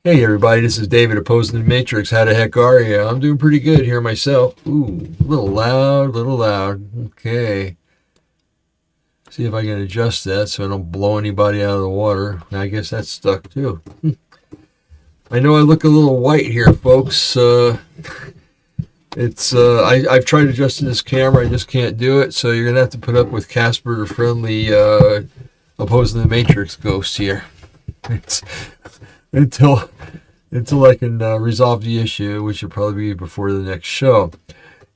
Hey everybody, this is David opposing the Matrix. How the heck are you? I'm doing pretty good here myself. Ooh, a little loud, Okay. See if I can adjust that so I don't blow anybody out of the water. I guess that's stuck too. I know I look a little white here, folks. I've tried adjusting this camera, I just can't do it. So you're gonna have to put up with Casper friendly opposing the Matrix ghost here. It's until I can resolve the issue, which will probably be before the next show.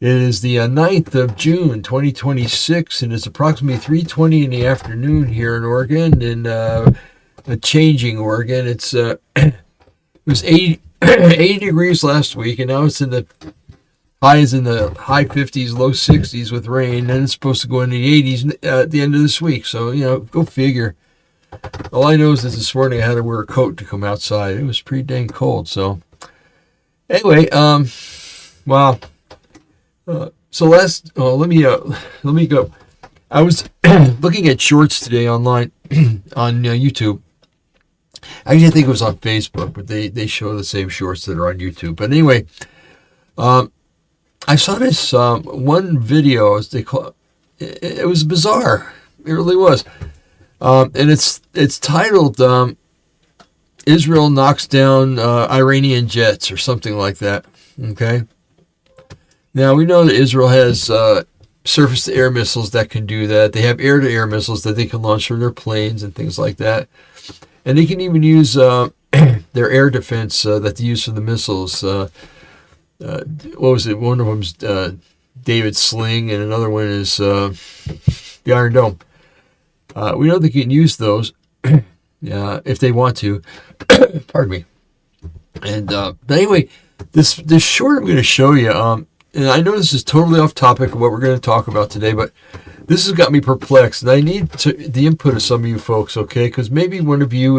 It is the 9th of June, 2026, and it's approximately 3:20 in the afternoon here in Oregon, in a changing Oregon. It was 80 degrees last week, and now it's in the highs in the high 50s, low 60s with rain, and it's supposed to go into the 80s at the end of this week. So, go figure. All I know is that this morning I had to wear a coat to come outside. It was pretty dang cold. So anyway, wow. So let me go. I was looking at shorts today online on YouTube. Actually, I think it was on Facebook, but they show the same shorts that are on YouTube. But anyway, I saw this one video, as they call it. It was bizarre. It really was. And it's titled Israel knocks down Iranian jets or something like that. Okay. Now we know that Israel has surface-to-air missiles that can do that. They have air-to-air missiles that they can launch from their planes and things like that. And they can even use their air defense that they use for the missiles. What was it? One of them's David Sling, and another one is the Iron Dome. We know they can use those if they want to. Pardon me. And but anyway, this short I'm going to show you. And I know this is totally off topic of what we're going to talk about today, but this has got me perplexed, and I need the input of some of you folks, okay? Because maybe one of you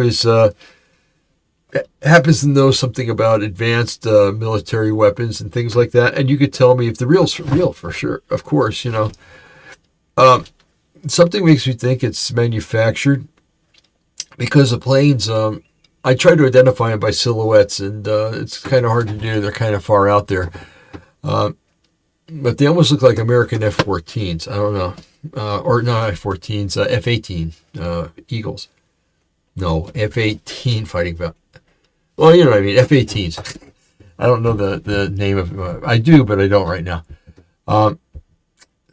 happens to know something about advanced military weapons and things like that, and you could tell me if the real's real for sure. Of course, something makes me think it's manufactured because the planes, I try to identify them by silhouettes, and it's kind of hard to do. They're kind of far out there. But they almost look like American F-14s. I don't know. Or not F-14s, F-18 Eagles. No, F-18 fighting about. Well, you know what I mean, F-18s. I don't know the name of them. I do, but I don't right now.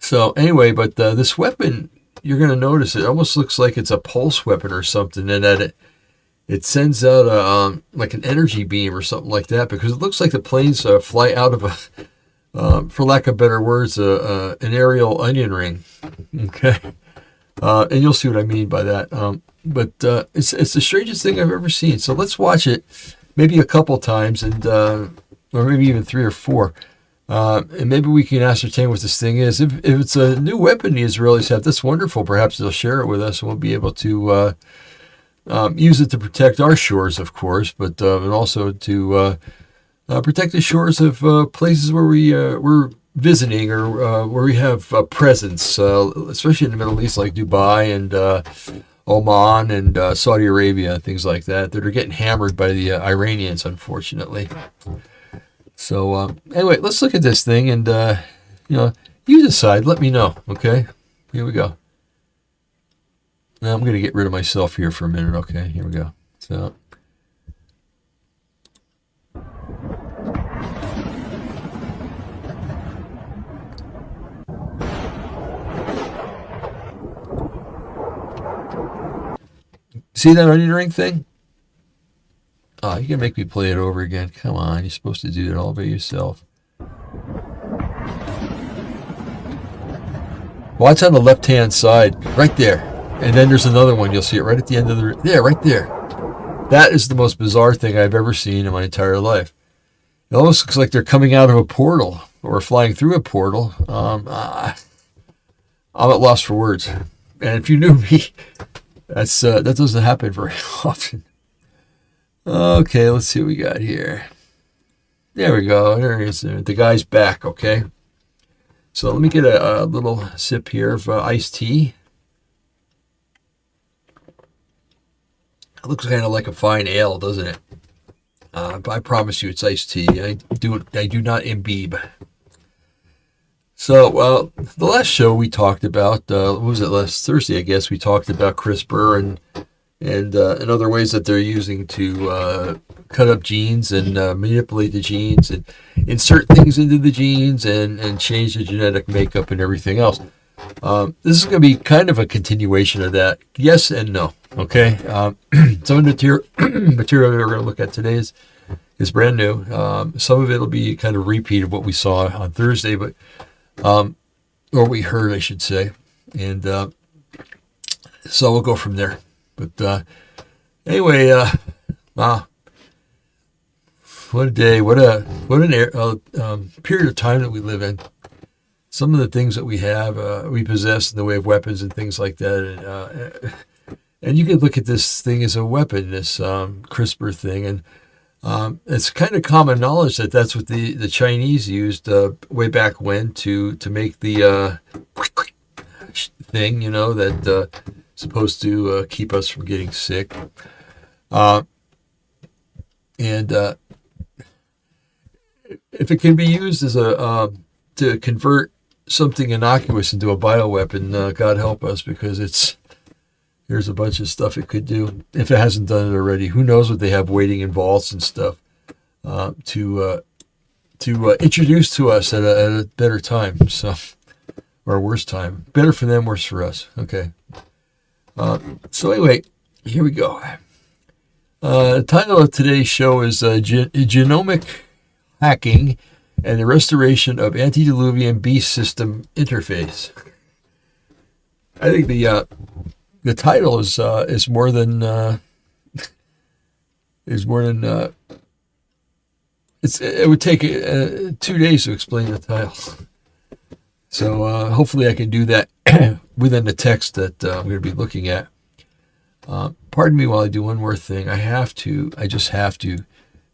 So anyway, but this weapon, you're going to notice it almost looks like it's a pulse weapon or something, and that it sends out like an energy beam or something like that, because it looks like the planes fly out of for lack of better words, an aerial onion ring. Okay, and you'll see what I mean by that. But it's the strangest thing I've ever seen. So let's watch it, maybe a couple times, and or maybe even 3 or 4. And maybe we can ascertain what this thing is. If it's a new weapon the Israelis have, that's wonderful. Perhaps they'll share it with us, and we'll be able to use it to protect our shores, of course, but and also to protect the shores of places where we're visiting, or where we have presence, especially in the Middle East, like Dubai and Oman and Saudi Arabia, things like that are getting hammered by the Iranians, unfortunately. So anyway, let's look at this thing, and you decide. Let me know. Okay, here we go. Now I'm going to get rid of myself here for a minute. Okay, here we go. So. See that onion ring thing? Oh, you can make me play it over again. Come on, you're supposed to do that all by yourself. Watch on the left-hand side, right there. And then there's another one. You'll see it right at the end of the... There, right there. That is the most bizarre thing I've ever seen in my entire life. It almost looks like they're coming out of a portal or flying through a portal. I'm at loss for words. And if you knew me... that doesn't happen very often. Okay, let's see what we got here. There we go. There it is. The guy's back, okay? So let me get a little sip here of iced tea. It looks kind of like a fine ale, doesn't it? I promise you, it's iced tea. I do not imbibe. So, the last show we talked about, what was it, last Thursday, I guess, we talked about CRISPR and other ways that they're using to cut up genes and manipulate the genes and insert things into the genes and change the genetic makeup and everything else. This is going to be kind of a continuation of that. Yes and no. Okay. Some of the material we're going to look at today is brand new. Some of it will be kind of repeat of what we saw on Thursday, but or we heard, I should say. And so we'll go from there. But anyway, wow, what a day! What an period of time that we live in. Some of the things that we have, we possess in the way of weapons and things like that, and you can look at this thing as a weapon, this CRISPR thing, and it's kind of common knowledge that that's what the Chinese used way back when to make the thing, that supposed to keep us from getting sick, and if it can be used as a to convert something innocuous into a bioweapon, God help us, because there's a bunch of stuff it could do if it hasn't done it already. Who knows what they have waiting in vaults and stuff to introduce to us at a better time, or a worse time. Better for them, worse for us. Okay. So anyway, here we go. The title of today's show is Genomic Hacking and the Restoration of Antediluvian Beast System Interface. I think the title is more than it would take 2 days to explain the title. So hopefully I can do that within the text that I'm going to be looking at. Pardon me while I do one more thing. I just have to,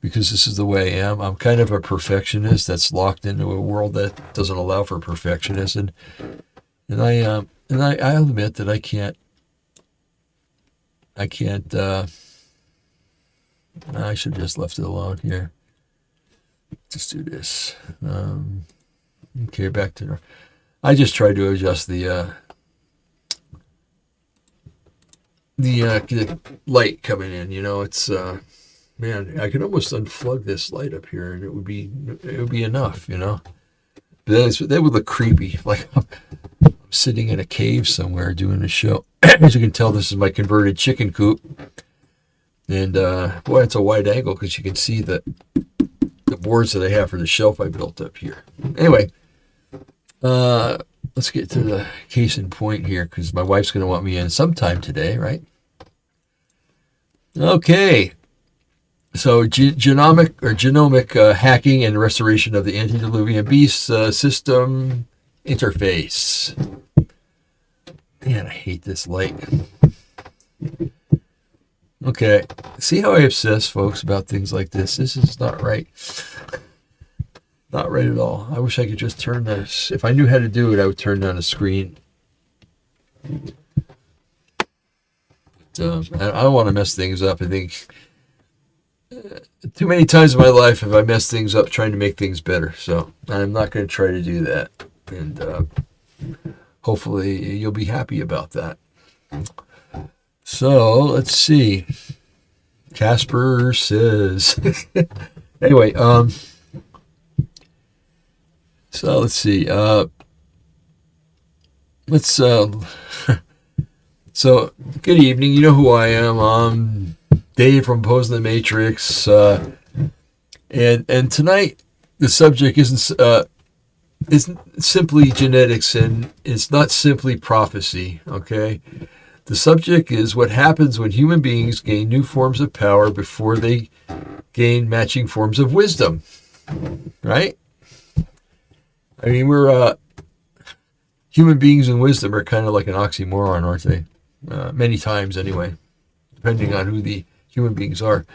because this is the way I am. I'm kind of a perfectionist that's locked into a world that doesn't allow for perfectionism, and I'll admit that I can't. I should have just left it alone here. Just do this. Okay, back to. I just tried to adjust the light coming in. It's man, I could almost unplug this light up here, and it would be enough. But that would look creepy, like I'm sitting in a cave somewhere doing a show. As you can tell, this is my converted chicken coop, and boy, it's a wide angle because you can see the boards that I have for the shelf I built up here. Anyway. Let's get to the case in point here, because my wife's going to want me in sometime today, right? Okay. So genomic hacking and restoration of the Antediluvian Beast System Interface. Man, I hate this light. Okay. See how I obsess, folks, about things like this? This is not right. Not right at all. I wish I could just turn this. If I knew how to do it, I would turn down the screen. But, I don't want to mess things up. I think too many times in my life have I messed things up trying to make things better. So I'm not going to try to do that. And hopefully you'll be happy about that. So let's see. Casper says. Anyway, so let's see. So good evening. You know who I am. I'm Dave from Opposing the Matrix. And tonight the subject isn't simply genetics, and it's not simply prophecy. Okay. The subject is what happens when human beings gain new forms of power before they gain matching forms of wisdom. Right? I mean, we're human beings and wisdom are kind of like an oxymoron, aren't they? Many times, anyway, depending on who the human beings are.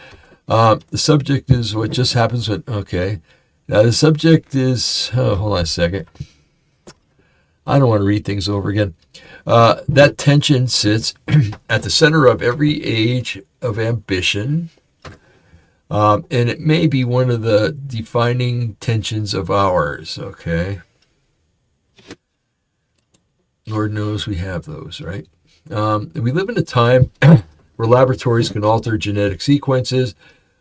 The subject is what just happens when. Okay, now the subject is. Oh, hold on a second. I don't want to read things over again. That tension sits at the center of every age of ambition. And it may be one of the defining tensions of ours, okay? Lord knows we have those, right? And we live in a time where laboratories can alter genetic sequences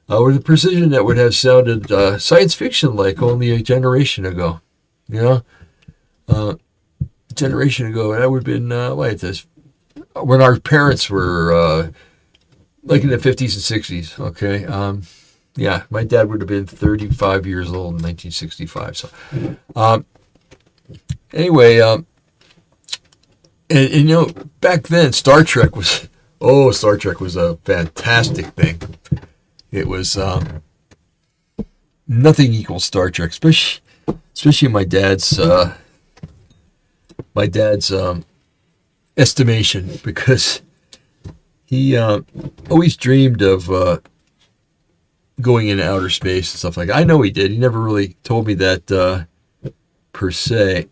with a precision that would have sounded science fiction-like only a generation ago. You know? A generation ago, that would have been, when our parents were like in the 50s and 60s, okay? Yeah, my dad would have been 35 years old in 1965. So, anyway, and you know, back then, Star Trek was a fantastic thing. It was nothing equals Star Trek, especially my dad's estimation, because he always dreamed of going into outer space and stuff like that. I know he did. He never really told me that per se.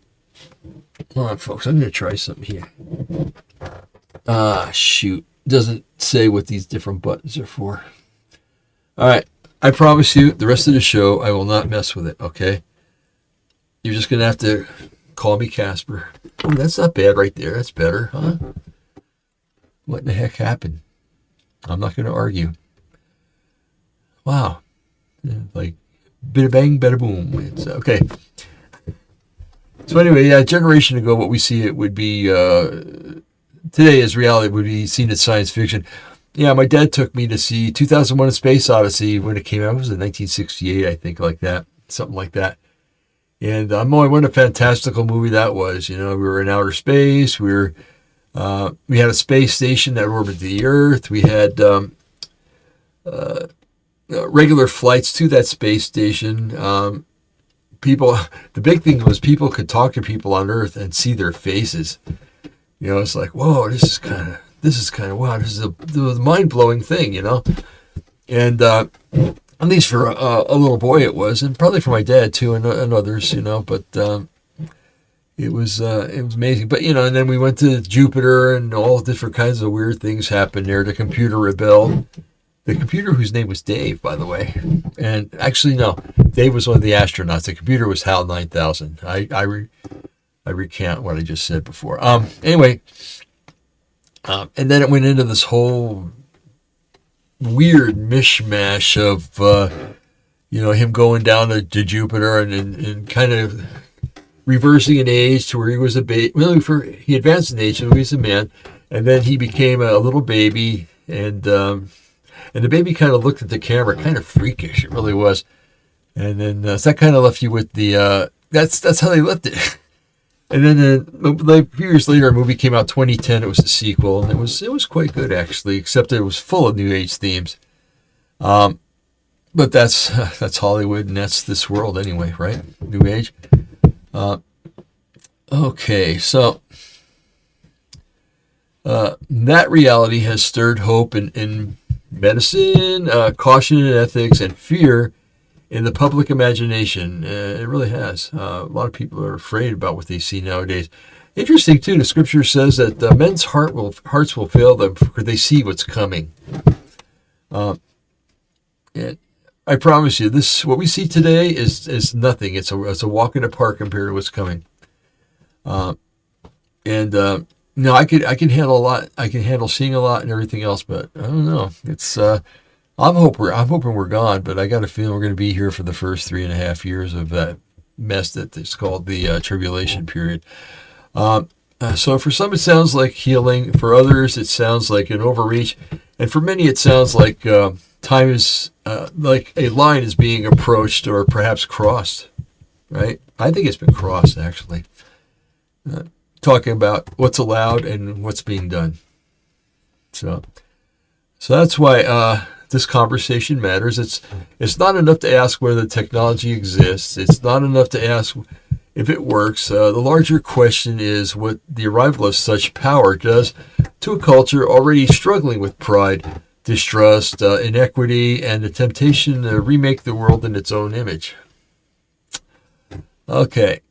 Hold on, folks. I'm going to try something here. Shoot. Doesn't say what these different buttons are for. All right. I promise you, the rest of the show, I will not mess with it, okay? You're just going to have to call me Casper. Oh, that's not bad right there. That's better, huh? What in the heck happened? I'm not going to argue. Wow. Like, bada bang, bada boom. It's okay. So anyway, yeah, a generation ago, what we see it would be, today as reality would be seen as science fiction. Yeah, my dad took me to see 2001: A Space Odyssey when it came out. It was in 1968, I think, like that. Something like that. And what a fantastical movie that was. You know, we were in outer space. We had a space station that orbited the Earth. We had regular flights to that space station. The big thing was people could talk to people on Earth and see their faces. You know, it's like, whoa, this is kind of wow. This is the mind-blowing thing, you know. And at least for a little boy it was, and probably for my dad too, and others, you know. But it was amazing. But you know, and then we went to Jupiter, and all different kinds of weird things happened there. The computer rebelled. The computer, whose name was Dave, by the way, and actually no, Dave was one of the astronauts. The computer was HAL 9000. I recant what I just said before. Anyway, and then it went into this whole weird mishmash of him going down to Jupiter and kind of reversing in age to where he was a baby. Well, he advanced in age, so he was a man, and then he became a little baby, and the baby kind of looked at the camera, kind of freakish. It really was. And then so that kind of left you with the that's how they left it. And then a few years later, a movie came out, 2010. It was a sequel, and it was quite good actually, except it was full of New Age themes. But that's Hollywood, and that's this world anyway, right? New Age. Okay, so that reality has stirred hope in medicine, caution in ethics, and fear in the public imagination. It really has. A lot of people are afraid about what they see nowadays. Interesting too, the scripture says that men's hearts will fail them, for they see what's coming. And I promise you, what we see today is nothing. It's a walk in the park compared to what's coming. No, I can handle a lot. I can handle seeing a lot and everything else, but I don't know. It's I'm hoping we're gone, but I got a feeling we're going to be here for the first 3.5 years of that mess that is called the tribulation period. So for some, it sounds like healing. For others, it sounds like an overreach, and for many, it sounds like time is like a line is being approached or perhaps crossed. Right? I think it's been crossed actually. Talking about what's allowed and what's being done. So that's why this conversation matters. It's not enough to ask whether the technology exists. It's not enough to ask if it works. The larger question is what the arrival of such power does to a culture already struggling with pride, distrust, inequity, and the temptation to remake the world in its own image. Okay.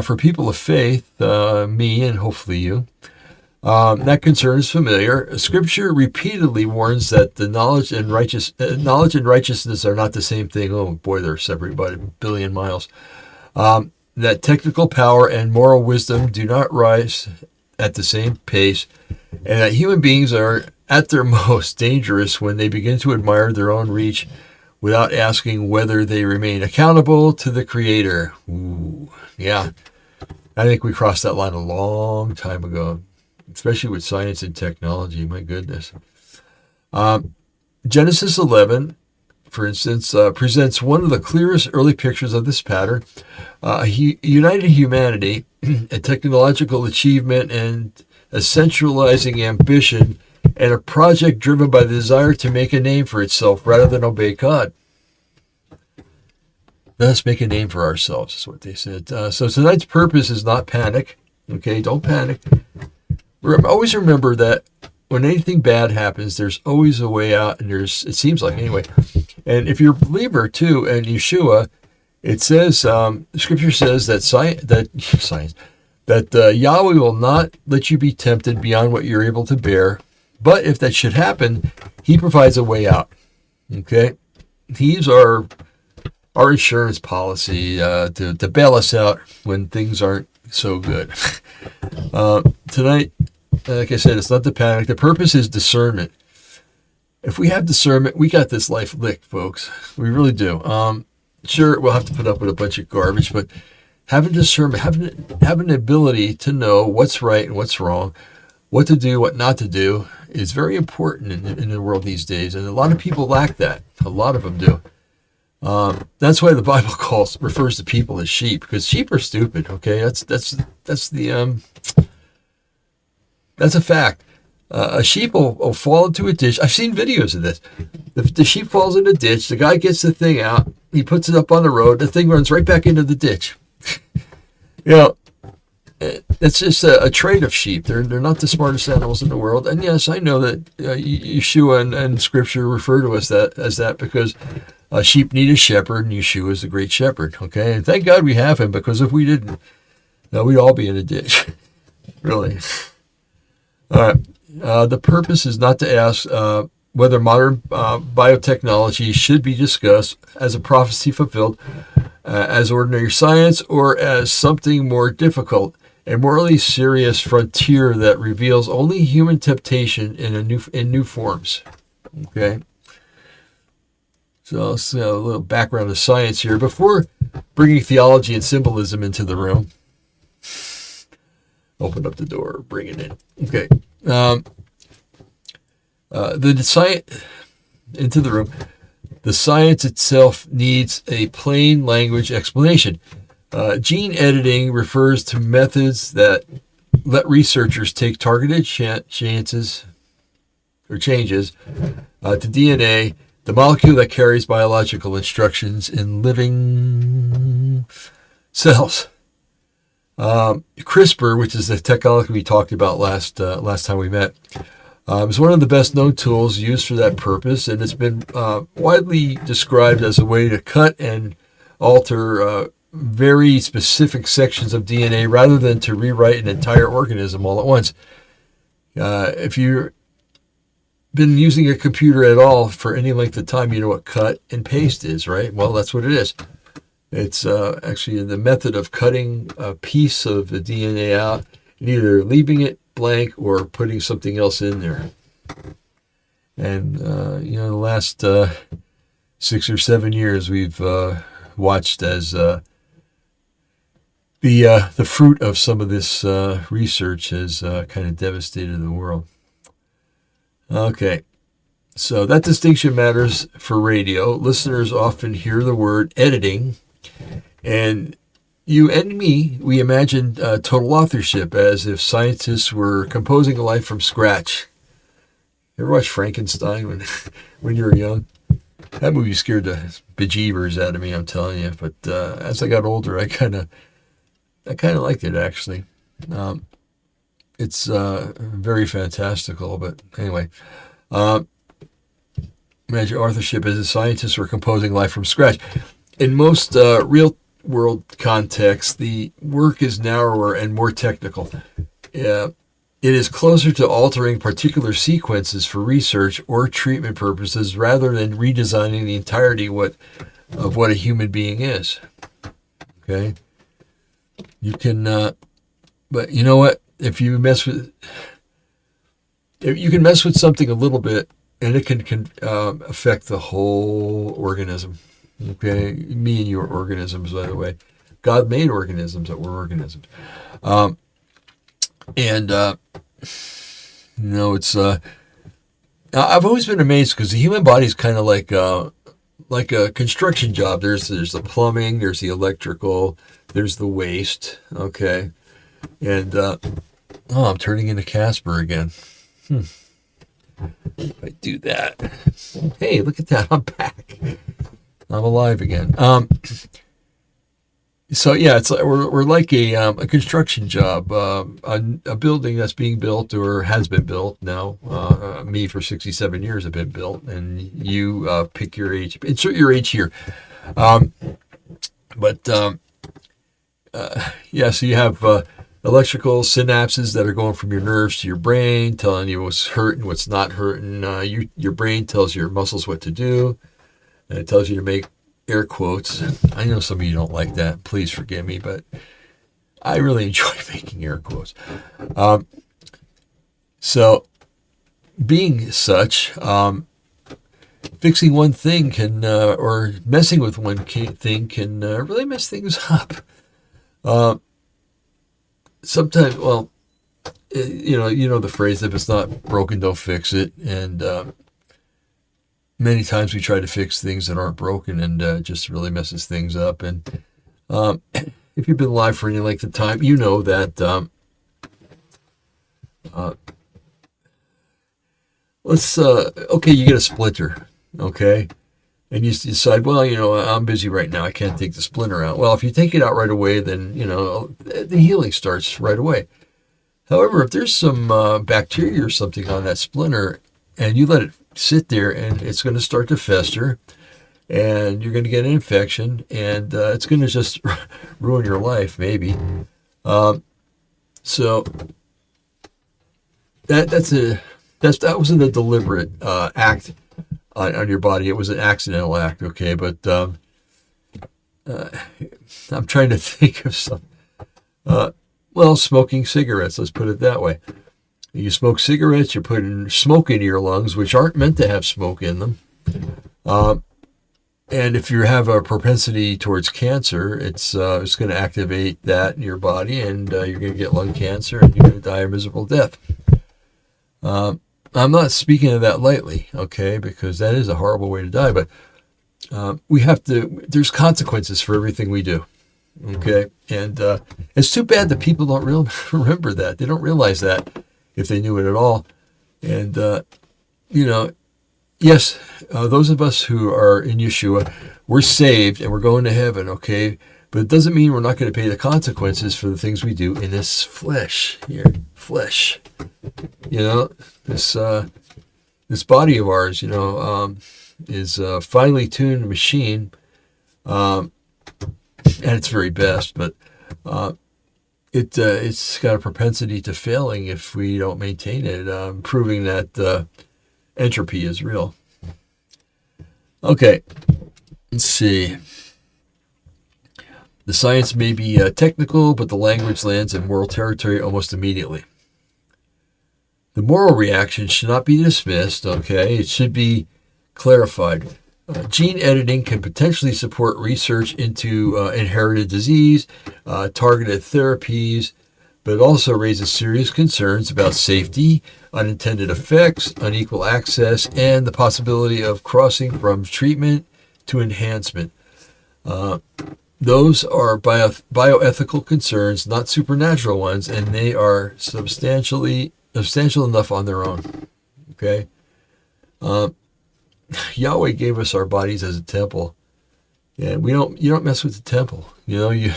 For people of faith, me and hopefully you, That concern is familiar. Scripture repeatedly warns that the knowledge and righteousness are not the same thing. Oh boy, they're separated by a billion miles. That technical power and moral wisdom do not rise at the same pace, and that human beings are at their most dangerous when they begin to admire their own reach without asking whether they remain accountable to the Creator. Ooh, yeah. I think we crossed that line a long time ago, especially with science and technology. My goodness. Genesis 11, for instance, presents one of the clearest early pictures of this pattern. United humanity, a technological achievement, and a centralizing ambition, and a project driven by the desire to make a name for itself rather than obey God. Let us make a name for ourselves, is what they said. So tonight's purpose is not panic. Okay, don't panic. Always remember that when anything bad happens, there's always a way out, and it seems like anyway. And if you're a believer too, in Yeshua, it says, Scripture says that Yahweh will not let you be tempted beyond what you're able to bear. But if that should happen, He provides a way out. Okay, He's our insurance policy to bail us out when things aren't so good. Tonight, like I said, it's not the panic. The purpose is discernment. If we have discernment, we got this life licked, folks. We really do. Sure, we'll have to put up with a bunch of garbage, but having discernment, having the ability to know what's right and what's wrong, what to do, what not to do, is very important in the world these days. And a lot of people lack that. A lot of them do. That's why the Bible refers to people as sheep, because sheep are stupid. Okay, that's a fact. A sheep will fall into a ditch. I've seen videos of this. The sheep falls in a ditch. The guy gets the thing out. He puts it up on the road. The thing runs right back into the ditch. It's just a trait of sheep. They're not the smartest animals in the world. And yes, I know that Yeshua and Scripture refer to us as that because sheep need a shepherd, and Yeshua is the great shepherd. Okay, and thank God we have him, because if we didn't, we'd all be in a ditch. Really. All right. The purpose is not to ask whether modern biotechnology should be discussed as a prophecy fulfilled, as ordinary science, or as something more difficult, a morally serious frontier that reveals only human temptation in new forms. Okay. So let's a little background of science here before bringing theology and symbolism into the room. Open up the door, bring it in. Okay. The science into the room. The science itself needs a plain language explanation. Gene editing refers to methods that let researchers take targeted chances or changes to DNA, the molecule that carries biological instructions in living cells. CRISPR, which is the technology we talked about last time we met, is one of the best known tools used for that purpose, and it's been widely described as a way to cut and alter very specific sections of DNA rather than to rewrite an entire organism all at once. If you've been using a computer at all for any length of time, you know what cut and paste is, right? Well, that's what it is. It's actually the method of cutting a piece of the DNA out and either leaving it blank or putting something else in there. And, the last 6 or 7 years we've watched as the fruit of some of this research has kind of devastated the world. Okay. So that distinction matters for radio. Listeners often hear the word editing, and you and me, we imagine total authorship, as if scientists were composing a life from scratch. You ever watch Frankenstein when you were young? That movie scared the bejeebers out of me, I'm telling you. But as I got older, I kind of liked it, actually. It's very fantastical, but anyway. Imagine authorship as if scientists were composing life from scratch. In most real-world contexts, the work is narrower and more technical. it is closer to altering particular sequences for research or treatment purposes rather than redesigning the entirety of what a human being is. Okay? You can, but you know what? If you can mess with something a little bit, and it can affect the whole organism. Okay? Me and your organisms, by the way. God made organisms that were organisms. It's I've always been amazed because the human body is kind of like a construction job. There's the plumbing, there's the electrical, there's the waste. Okay, and I'm turning into Casper again. If I do that, hey, look at that! I'm back. I'm alive again. So yeah, it's like we're like a construction job, a building that's being built or has been built now. Me for 67 years have been built, and you pick your age, insert your age here. So you have electrical synapses that are going from your nerves to your brain, telling you what's hurting, what's not hurting. Your brain tells your muscles what to do, and it tells you to make air quotes. I know some of you don't like that. Please forgive me, but I really enjoy making air quotes. So, being such, fixing one thing can, or messing with one thing can really mess things up. Sometimes, you know the phrase, if it's not broken, don't fix it. And many times we try to fix things that aren't broken, and it just really messes things up. And if you've been alive for any length of time, you know that you get a splinter, okay? And you decide, I'm busy right now. I can't take the splinter out. Well, if you take it out right away, then, the healing starts right away. However, if there's some bacteria or something on that splinter and you let it sit there, and it's going to start to fester, and you're going to get an infection, and it's going to just ruin your life, maybe. So that wasn't a deliberate act on your body. It was an accidental act, okay? But I'm trying to think of some. Smoking cigarettes, let's put it that way. You smoke cigarettes, you're putting smoke into your lungs, which aren't meant to have smoke in them. And if you have a propensity towards cancer, it's going to activate that in your body, and you're going to get lung cancer, and you're going to die a miserable death. I'm not speaking of that lightly, okay, because that is a horrible way to die, but there's consequences for everything we do, okay? And it's too bad that people don't remember that. They don't realize that if they knew it at all. And, yes, those of us who are in Yeshua, we're saved and we're going to heaven, okay? But it doesn't mean we're not going to pay the consequences for the things we do in this flesh here. Flesh. This body of ours, is a finely tuned machine at its very best, but it's got a propensity to failing if we don't maintain it, proving that entropy is real. Okay, let's see. The science may be technical, but the language lands in moral territory almost immediately. The moral reaction should not be dismissed, okay? It should be clarified. Gene editing can potentially support research into inherited disease, targeted therapies, but it also raises serious concerns about safety, unintended effects, unequal access, and the possibility of crossing from treatment to enhancement. Those are bioethical concerns, not supernatural ones, and they are substantial enough on their own. Okay? Yahweh gave us our bodies as a temple. And you don't mess with the temple. You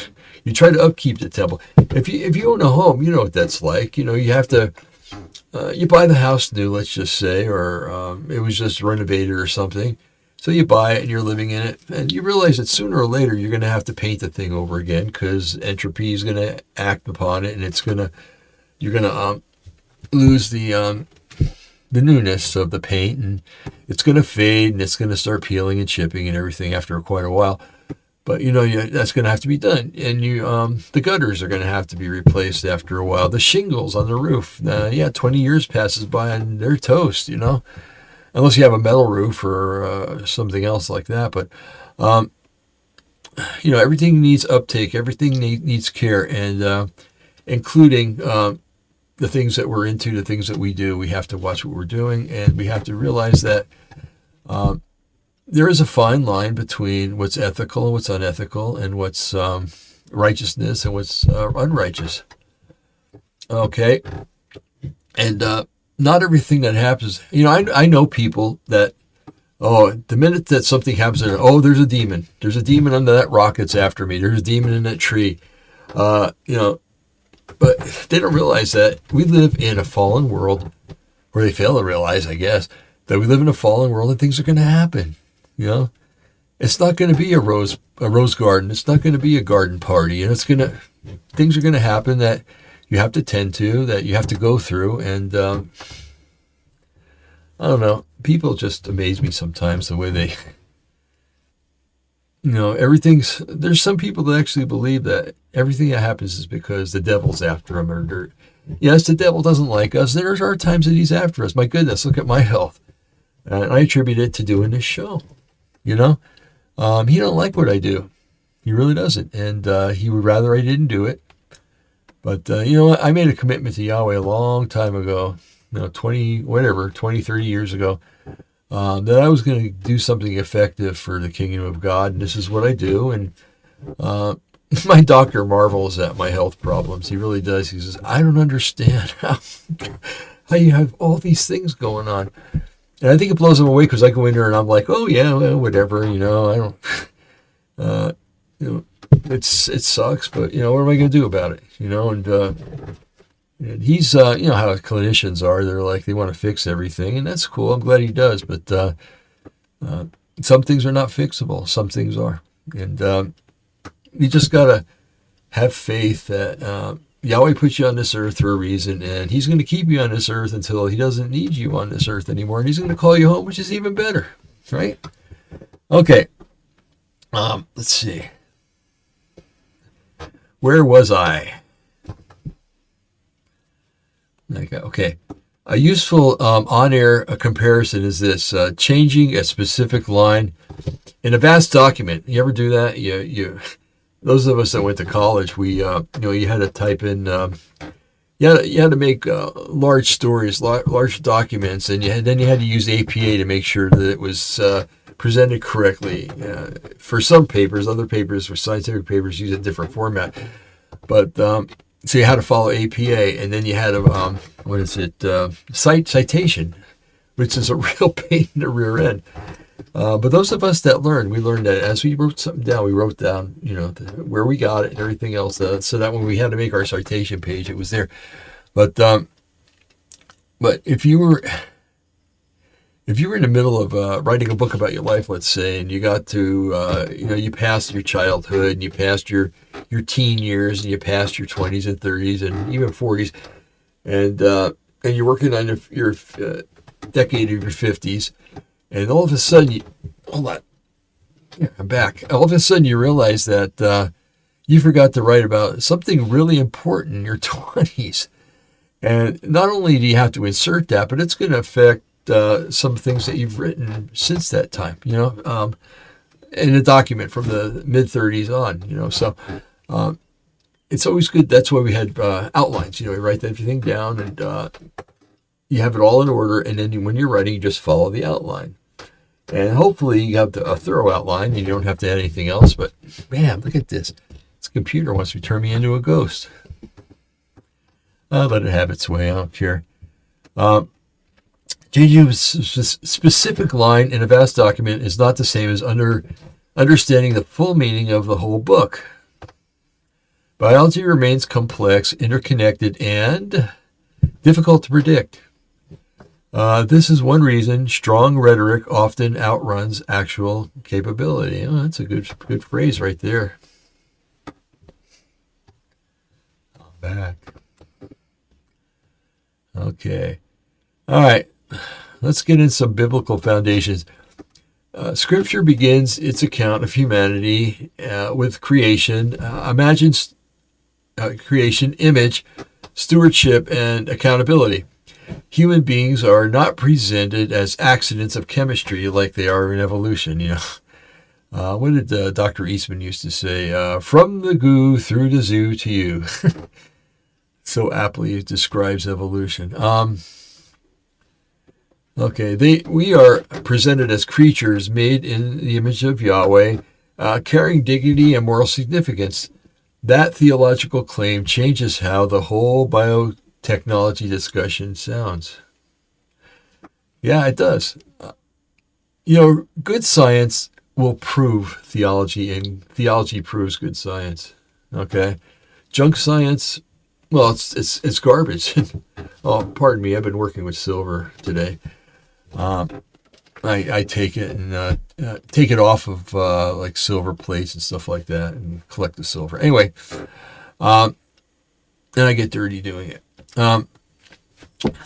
try to upkeep the temple. If you own a home, you know what that's like. You have to, you buy the house new, let's just say, or it was just renovated or something. So you buy it and you're living in it, and you realize that sooner or later you're going to have to paint the thing over again because entropy is going to act upon it, and you're going to lose the newness of the paint, and it's going to fade, and it's going to start peeling and chipping and everything after quite a while. But that's going to have to be done, and the gutters are going to have to be replaced after a while. The shingles on the roof, 20 years passes by and they're toast. Unless you have a metal roof or something else like that. But everything needs uptake, everything needs care, and including the things that we're into, the things that we do. We have to watch what we're doing, and we have to realize that there is a fine line between what's ethical and what's unethical, and what's righteousness and what's unrighteous. Okay? And not everything that happens, I know people that, the minute that something happens, there's a demon. There's a demon under that rock that's after me. There's a demon in that tree. But they don't realize that we live in a fallen world, or they fail to realize, I guess, that we live in a fallen world and things are going to happen. It's not going to be a rose garden. It's not going to be a garden party, and things are going to happen that you have to tend to, that you have to go through, and I don't know. People just amaze me sometimes, the way they, there's some people that actually believe that everything that happens is because the devil's after them, or yes, the devil doesn't like us. There are times that he's after us. My goodness, look at my health. And I attribute it to doing this show. He don't like what I do. He really doesn't. And he would rather I didn't do it. But I made a commitment to Yahweh a long time ago, 20, 30 years ago, that I was going to do something effective for the kingdom of God. And this is what I do. And my doctor marvels at my health problems. He really does. He says, I don't understand how you have all these things going on. And I think it blows him away, because I go in there and I'm like, oh yeah, well, whatever, I don't, it sucks, but what am I going to do about it? And he's, how clinicians are. They're like, they want to fix everything, and that's cool. I'm glad he does, but some things are not fixable. Some things are, and you just gotta have faith that Yahweh put you on this earth for a reason, and he's going to keep you on this earth until he doesn't need you on this earth anymore, and he's going to call you home, which is even better, right? Okay. Let's see. Where was I? Okay. A useful on-air comparison is this: changing a specific line in a vast document. You ever do that? You those of us that went to college, we you had to type in, you had to make large stories, large documents, and then you had to use APA to make sure that it was presented correctly. For some papers, other papers, for scientific papers, use a different format. But so you had to follow APA, and then you had a citation, which is a real pain in the rear end. But those of us that learned, we learned that as we wrote something down, we wrote down, where we got it and everything else, so that when we had to make our citation page, it was there. But if you were in the middle of writing a book about your life, let's say, and you got to, you passed your childhood, and you passed your teen years, and you passed your 20s and 30s and even 40s, and you're working on your decade of your 50s. And all of a sudden, hold on, I'm back. All of a sudden, you realize that you forgot to write about something really important in your 20s. And not only do you have to insert that, but it's going to affect some things that you've written since that time, in a document from the mid-30s on, So it's always good. That's why we had outlines. You write everything down, and you have it all in order, and then when you're writing, you just follow the outline. And hopefully you have a thorough outline, and you don't have to add anything else. But, man, look at this. This computer wants to turn me into a ghost. I'll let it have its way. I don't care. Changing a specific line in a vast document is not the same as understanding the full meaning of the whole book. Biology remains complex, interconnected, and difficult to predict. This is one reason strong rhetoric often outruns actual capability. Oh, that's a good phrase right there. I'm back. Okay. All right. Let's get in some biblical foundations. Scripture begins its account of humanity with creation. Imagines creation, image, stewardship, and accountability. Human beings are not presented as accidents of chemistry like they are in evolution. What did Dr. Eastman used to say? From the goo through the zoo to you. So aptly describes evolution. We are presented as creatures made in the image of Yahweh, carrying dignity and moral significance. That theological claim changes how the whole biotechnology discussion sounds. Yeah, it does. Good science will prove theology, and theology proves good science. Okay? Junk science, well, it's garbage. Oh, pardon me, I've been working with silver today. I take it and take it off of like silver plates and stuff like that, and collect the silver. Anyway, and I get dirty doing it. Let's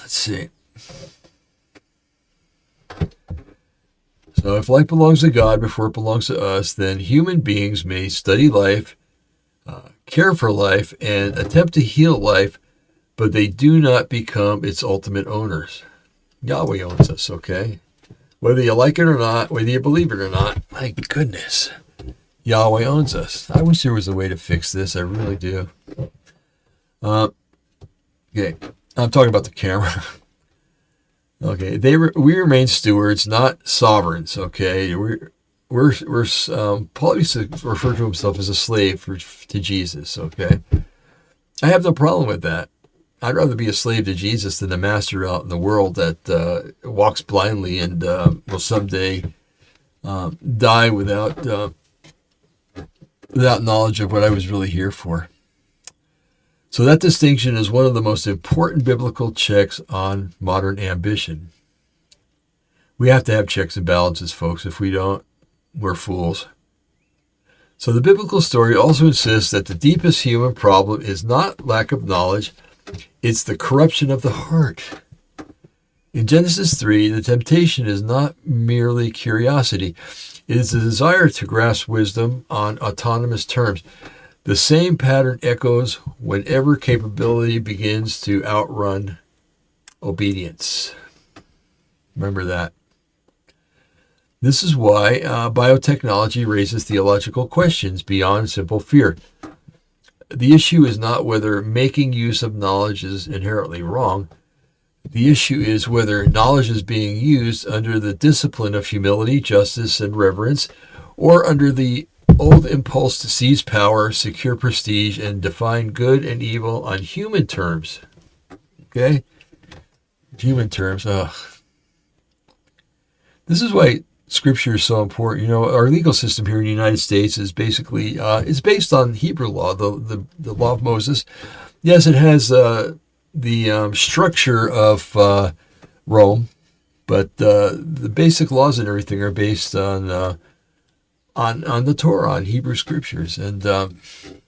see. So if life belongs to God before it belongs to us, then human beings may study life, care for life, and attempt to heal life, but they do not become its ultimate owners. Yahweh owns us, okay? Whether you like it or not, whether you believe it or not, my goodness, Yahweh owns us. I wish there was a way to fix this. I really do. Okay, I'm talking about the camera. Okay, we remain stewards, not sovereigns. Okay, Paul used to refer to himself as a slave to Jesus. Okay, I have no problem with that. I'd rather be a slave to Jesus than a master out in the world that walks blindly and will someday die without knowledge of what I was really here for. So that distinction is one of the most important biblical checks on modern ambition. We have to have checks and balances, folks. If we don't, we're fools. So the biblical story also insists that the deepest human problem is not lack of knowledge, it's the corruption of the heart. In Genesis 3, the temptation is not merely curiosity. It is the desire to grasp wisdom on autonomous terms. The same pattern echoes whenever capability begins to outrun obedience. Remember that. This is why biotechnology raises theological questions beyond simple fear. The issue is not whether making use of knowledge is inherently wrong. The issue is whether knowledge is being used under the discipline of humility, justice, and reverence, or under the old impulse to seize power, secure prestige, and define good and evil on human terms. Okay? Human terms. This is why Scripture is so important. Our legal system here in the United States is basically it's based on Hebrew law, the law of Moses. Yes, it has the structure of Rome, but the basic laws and everything are based on the Torah, on Hebrew scriptures, and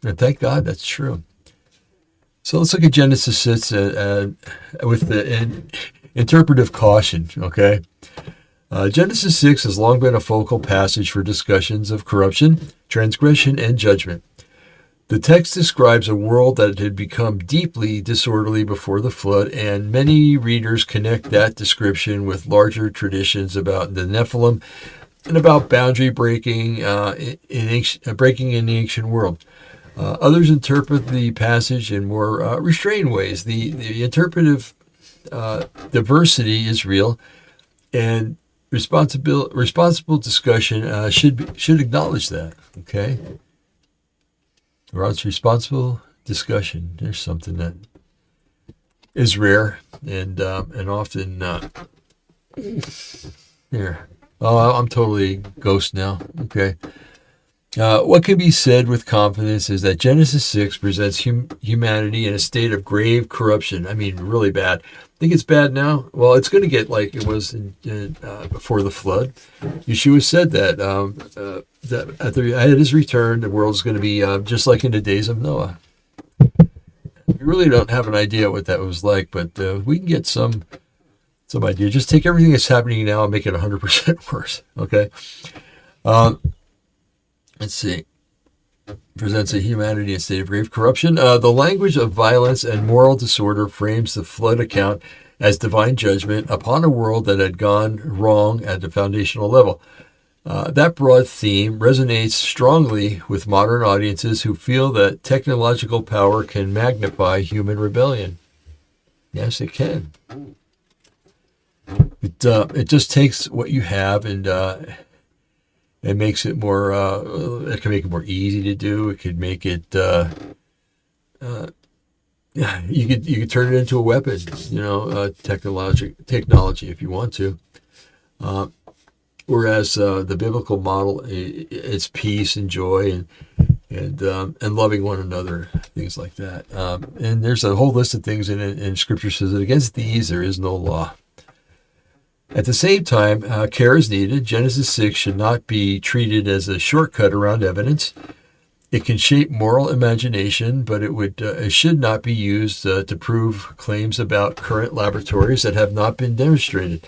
thank God that's true. So let's look at Genesis 6 with the interpretive caution. Okay. Genesis 6 has long been a focal passage for discussions of corruption, transgression, and judgment. The text describes a world that had become deeply disorderly before the flood, and many readers connect that description with larger traditions about the Nephilim and about boundary breaking in the ancient world. Others interpret the passage in more restrained ways. The interpretive diversity is real, and responsible discussion should acknowledge that. Okay, Rod's responsible discussion. There's something that is rare and often here. Oh, I'm totally ghost now. Okay. What can be said with confidence is that Genesis 6 presents humanity in a state of grave corruption. I mean, really bad. Think it's bad now? Well, it's going to get like it was before the flood. Yeshua said that at his return, the world is going to be just like in the days of Noah. We really don't have an idea what that was like, but we can get some idea. Just take everything that's happening now and make it 100% worse. Okay. Um, let's see. Presents a humanity in state of grave corruption. The language of violence and moral disorder frames the flood account as divine judgment upon a world that had gone wrong at the foundational level. That broad theme resonates strongly with modern audiences who feel that technological power can magnify human rebellion. Yes, it can. It just takes what you have and it makes it more. It can make it more easy to do. It could make it. You could turn it into a weapon. Technology if you want to. Whereas the biblical model, it's peace and joy and loving one another, things like that. And there's a whole list of things in Scripture says that against these there is no law. At the same time, care is needed. Genesis 6 should not be treated as a shortcut around evidence. It can shape moral imagination, but it should not be used to prove claims about current laboratories that have not been demonstrated.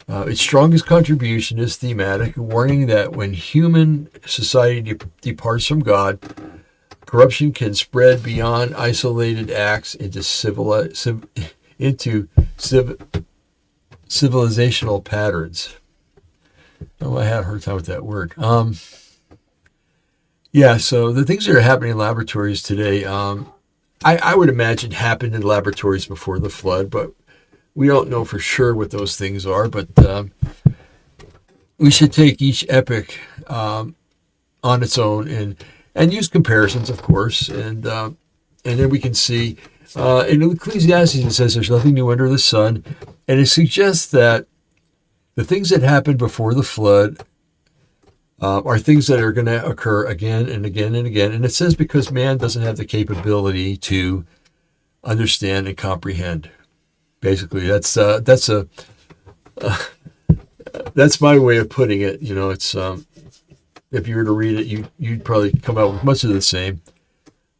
Its strongest contribution is thematic, warning that when human society departs from God, corruption can spread beyond isolated acts into civilizational patterns. Oh, I had a hard time with that word. So the things that are happening in laboratories today, I would imagine happened in laboratories before the flood, but we don't know for sure what those things are. But we should take each epic on its own and use comparisons, of course, and then we can see. In Ecclesiastes, it says there's nothing new under the sun, and it suggests that the things that happened before the flood are things that are going to occur again and again and again. And it says because man doesn't have the capability to understand and comprehend. Basically, that's my way of putting it. It's if you were to read it, you'd probably come out with much of the same.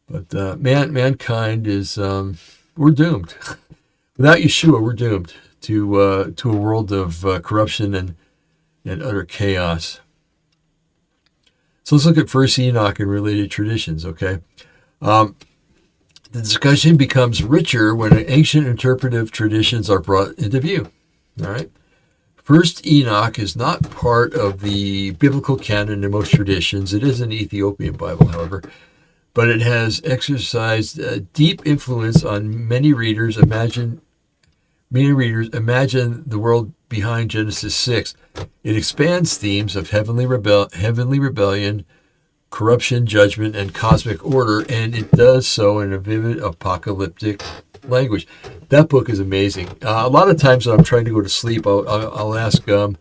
But mankind is we're doomed. Without Yeshua, we're doomed to a world of corruption and utter chaos. So let's look at First Enoch and related traditions. Okay, the discussion becomes richer when ancient interpretive traditions are brought into view. All right. First Enoch is not part of the biblical canon in most traditions. It is an Ethiopian Bible, however. But it has exercised a deep influence on many readers. Imagine the world behind Genesis 6. It expands themes of heavenly rebellion, corruption, judgment, and cosmic order, and it does so in a vivid apocalyptic language. That book is amazing. A lot of times when I'm trying to go to sleep, I'll ask, I'll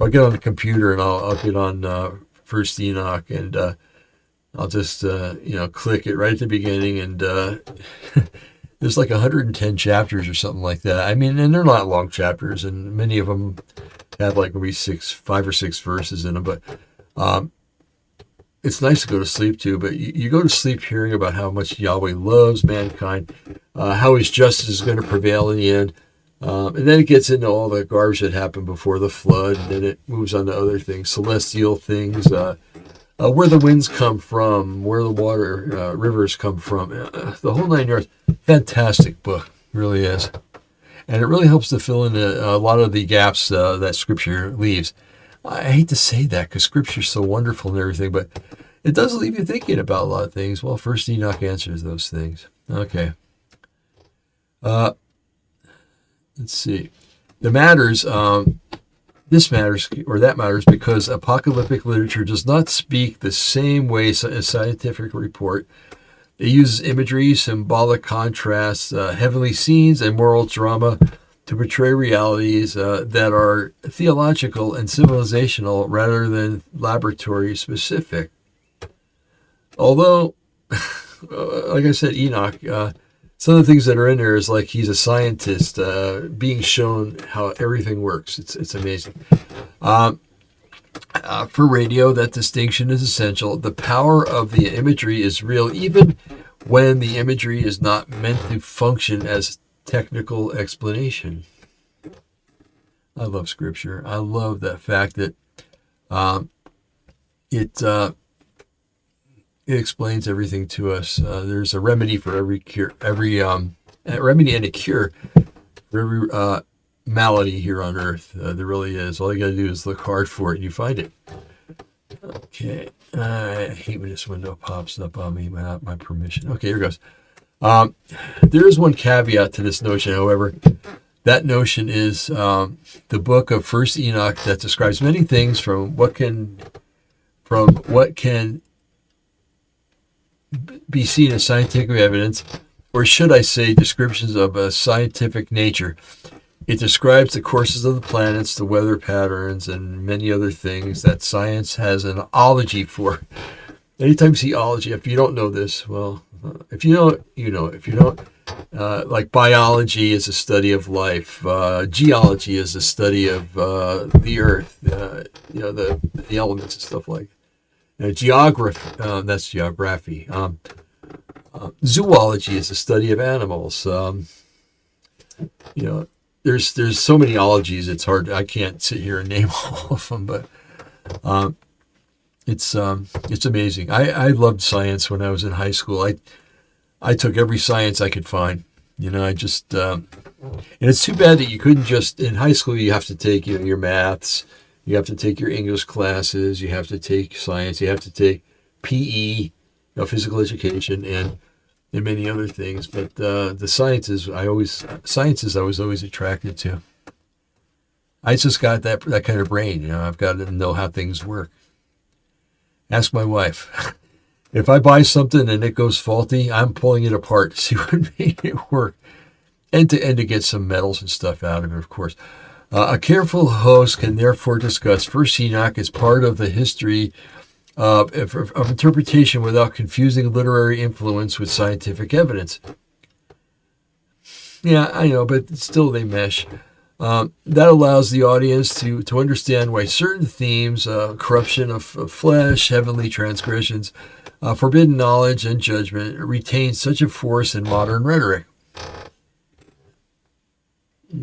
get on the computer and I'll get on First Enoch and I'll just, click it right at the beginning, and there's like 110 chapters or something like that. I mean, and they're not long chapters, and many of them have like maybe 5 or 6 verses in them, but it's nice to go to sleep too, but you go to sleep hearing about how much Yahweh loves mankind, how his justice is going to prevail in the end, and then it gets into all the garbage that happened before the flood, and then it moves on to other things, celestial things, where the winds come from, where the water rivers come from, the whole 9 yards. Fantastic book, really is. And it really helps to fill in a lot of the gaps that Scripture leaves. I hate to say that because Scripture is so wonderful and everything, but it does leave you thinking about a lot of things. Well, First Enoch answers those things. Okay. Let's see. This matters because apocalyptic literature does not speak the same way as scientific report. It uses imagery, symbolic contrasts, heavenly scenes, and moral drama to portray realities that are theological and civilizational rather than laboratory specific. Although, like I said, Enoch, some of the things that are in there is like he's a scientist being shown how everything works. It's amazing. For radio, that distinction is essential. The power of the imagery is real, even when the imagery is not meant to function as technical explanation. I love Scripture. I love that fact that it explains everything to us. There's a remedy for every cure, a remedy and a cure for every malady here on earth. There really is. All you got to do is look hard for it, and you find it. Okay. I hate when this window pops up on me without my permission. Okay, here goes. There is one caveat to this notion, however. That notion is the book of First Enoch that describes many things from what can be seen as scientific evidence, or should I say descriptions of a scientific nature. It describes the courses of the planets, the weather patterns, and many other things that science has an ology for. Anytime you see ology, if you don't know this, well, if you know, you know. If you don't, like biology is a study of life. Geology is a study of the earth, the elements and stuff like that. Geography, that's geography. Zoology is a study of animals. There's so many ologies, it's hard. I can't sit here and name all of them, but it's amazing. I loved science when I was in high school. I took every science I could find. And it's too bad that you couldn't just, in high school you have to take your maths, you have to take your English classes, you have to take science, you have to take PE, physical education, and many other things, but the sciences I was always attracted to. I just got that kind of brain, I've got to know how things work. Ask my wife. If I buy something and it goes faulty, I'm pulling it apart to see what made it work, and to get some metals and stuff out of it, of course. A careful host can therefore discuss First Enoch as part of the history of interpretation without confusing literary influence with scientific evidence. Yeah, I know, but still they mesh. That allows the audience to understand why certain themes, corruption of flesh, heavenly transgressions, forbidden knowledge, and judgment, retain such a force in modern rhetoric.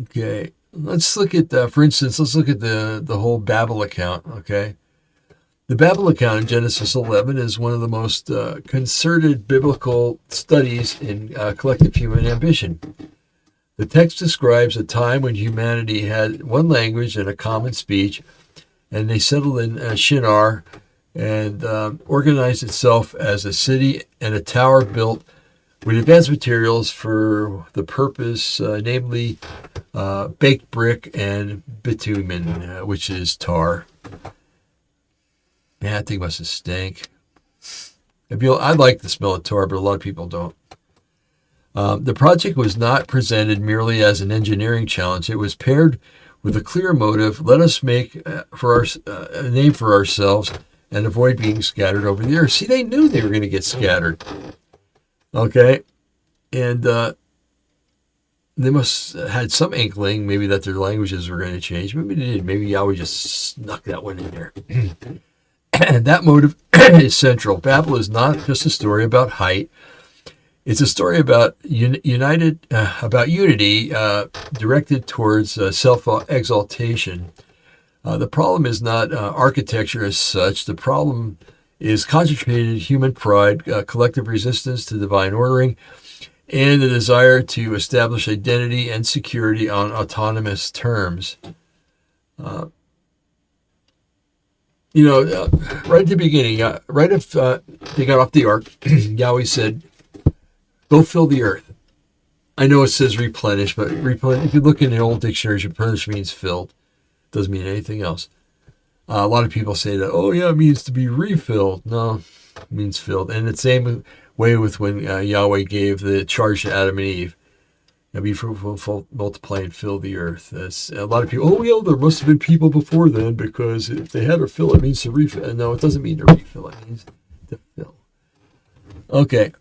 Okay, let's look at, for instance, the whole Babel account, okay? The Babel account in Genesis 11 is one of the most concerted biblical studies in collective human ambition. The text describes a time when humanity had one language and a common speech, and they settled in Shinar and organized itself as a city and a tower built with advanced materials for the purpose, namely baked brick and bitumen, which is tar. Man, that thing must have stank. I like the smell of tar, but a lot of people don't. The project was not presented merely as an engineering challenge. It was paired with a clear motive. Let us make a name for ourselves and avoid being scattered over the earth. See, they knew they were going to get scattered. Okay? And they must have had some inkling, maybe that their languages were going to change. Maybe they did. Maybe Yahweh just snuck that one in there. And that motive is central. Babel is not just a story about height. It's a story about unity directed towards self-exaltation. The problem is not architecture as such. The problem is concentrated human pride, collective resistance to divine ordering, and the desire to establish identity and security on autonomous terms. Right at the beginning, right if they got off the ark, Yahweh said, go fill the earth. I know it says replenish, but if you look in the old dictionaries, replenish means filled. It doesn't mean anything else. A lot of people say that, it means to be refilled. No, it means filled. And the same way with when Yahweh gave the charge to Adam and Eve. Be fruitful, multiply, and fill the earth. A lot of people, there must have been people before then, because if they had to fill, it means to refill. No, it doesn't mean to refill. It means to fill. Okay.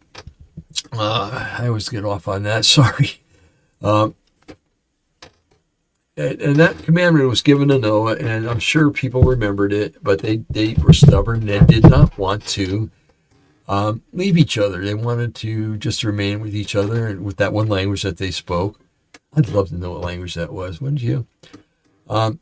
I always get off on that. Sorry. And that commandment was given to Noah, and I'm sure people remembered it, but they were stubborn and did not want to leave each other. They wanted to just remain with each other and with that one language that they spoke. I'd love to know what language that was, wouldn't you? The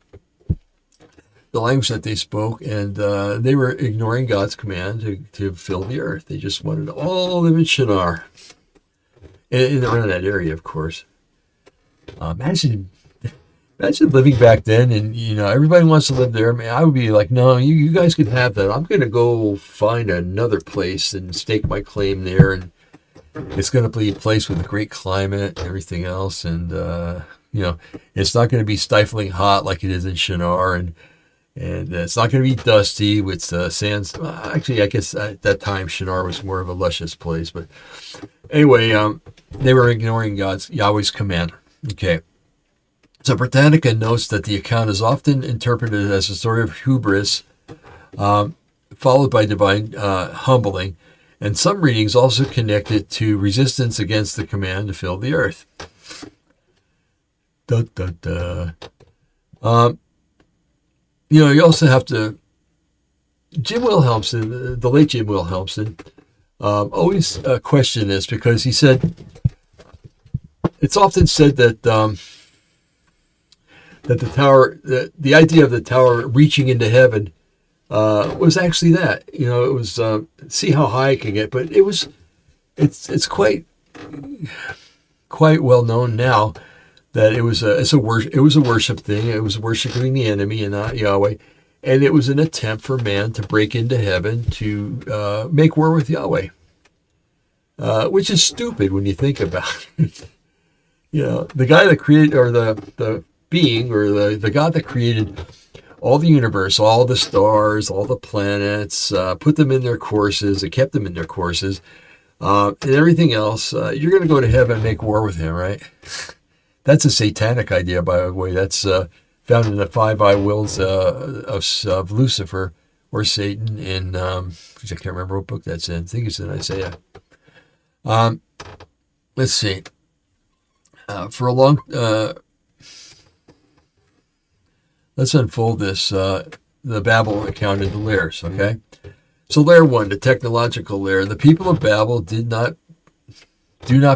language that they spoke, and they were ignoring God's command to fill the earth. They just wanted to all live in Shinar, and around that area, of course. Imagine living back then, and everybody wants to live there. Man, I would be like, no, you guys can have that. I'm going to go find another place and stake my claim there, and it's going to be a place with a great climate and everything else, and it's not going to be stifling hot like it is in Shinar, and it's not going to be dusty with sands. Actually, I guess at that time Shinar was more of a luscious place, but anyway, they were ignoring Yahweh's command. Okay. So Britannica notes that the account is often interpreted as a story of hubris, followed by divine humbling, and some readings also connect it to resistance against the command to fill the earth. You also have to. Jim Wilhelmsen, the late Jim Wilhelmsen, always questioned this because he said it's often said that. That the tower, the idea of the tower reaching into heaven, was actually that. It was see how high it can get, but it's quite well known now that it was a worship thing. It was worshiping the enemy and not Yahweh, and it was an attempt for man to break into heaven to make war with Yahweh, which is stupid when you think about it. The guy that created, or the being, or the God that created all the universe, all the stars, all the planets, put them in their courses and kept them in their courses, and everything else, you're going to go to heaven and make war with him, right? That's a satanic idea, by the way. That's found in the 5 I wills of Lucifer or Satan in, I can't remember what book that's in. I think it's in Isaiah. Let's see. For a long... let's unfold this, the Babel account into layers, okay? So layer 1, the technological layer. The people of Babel do not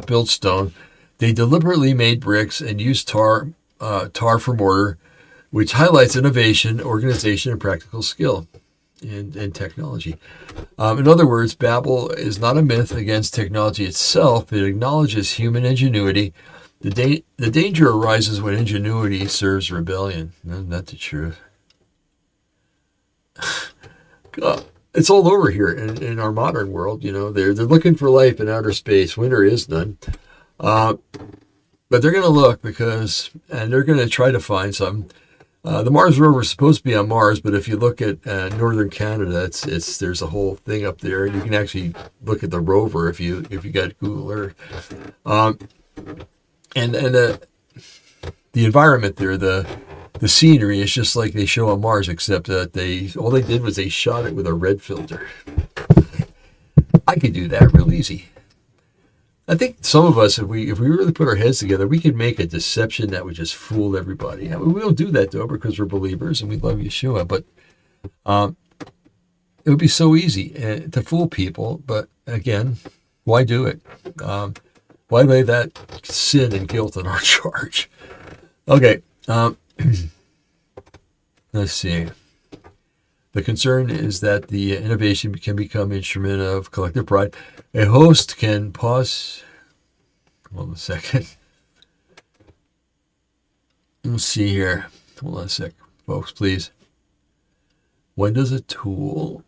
build stone. They deliberately made bricks and used tar for mortar, which highlights innovation, organization, and practical skill and technology. In other words, Babel is not a myth against technology itself. It acknowledges human ingenuity. The danger arises when ingenuity serves rebellion. Isn't that the truth? God, it's all over here in our modern world. They're looking for life in outer space when there is none. But they're going to look and they're going to try to find some. The Mars rover is supposed to be on Mars, but if you look at northern Canada, there's a whole thing up there, and you can actually look at the rover if you got Google Earth. And the environment there, the scenery is just like they show on Mars, except that all they did was they shot it with a red filter. I could do that real easy. I think some of us, if we really put our heads together, we could make a deception that would just fool everybody. We don't do that though because we're believers and we love Yeshua. But it would be so easy to fool people. But again, why do it? Why lay that sin and guilt on our charge? Okay, let's see. The concern is that the innovation can become instrument of collective pride. A host can pause. Hold on a second. Let's see here. Hold on a sec, folks, please. When does a tool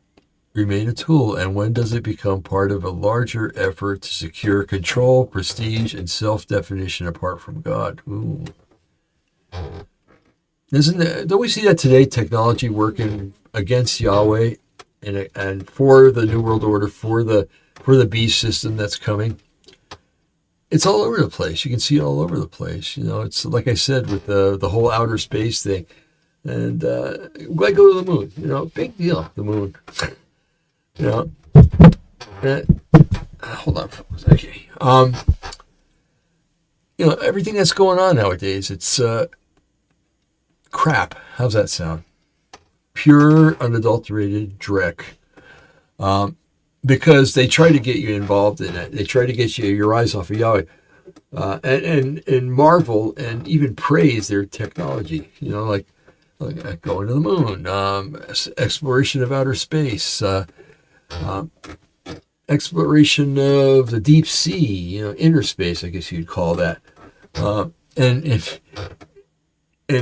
remain a tool, and when does it become part of a larger effort to secure control, prestige, and self-definition apart from God? Ooh. Don't we see that today? Technology working against Yahweh and for the New World Order, for the beast system that's coming. It's all over the place. You can see it all over the place. It's like I said with the whole outer space thing. And why go to the moon? Big deal, the moon. Hold on, folks. Okay. Everything that's going on nowadays, it's crap. How's that sound? Pure, unadulterated dreck. because they try to get you involved in it. They try to get your eyes off of Yahweh, and marvel and even praise their technology. Like going to the moon, exploration of outer space, exploration of the deep sea, inner space, I guess you'd call that, and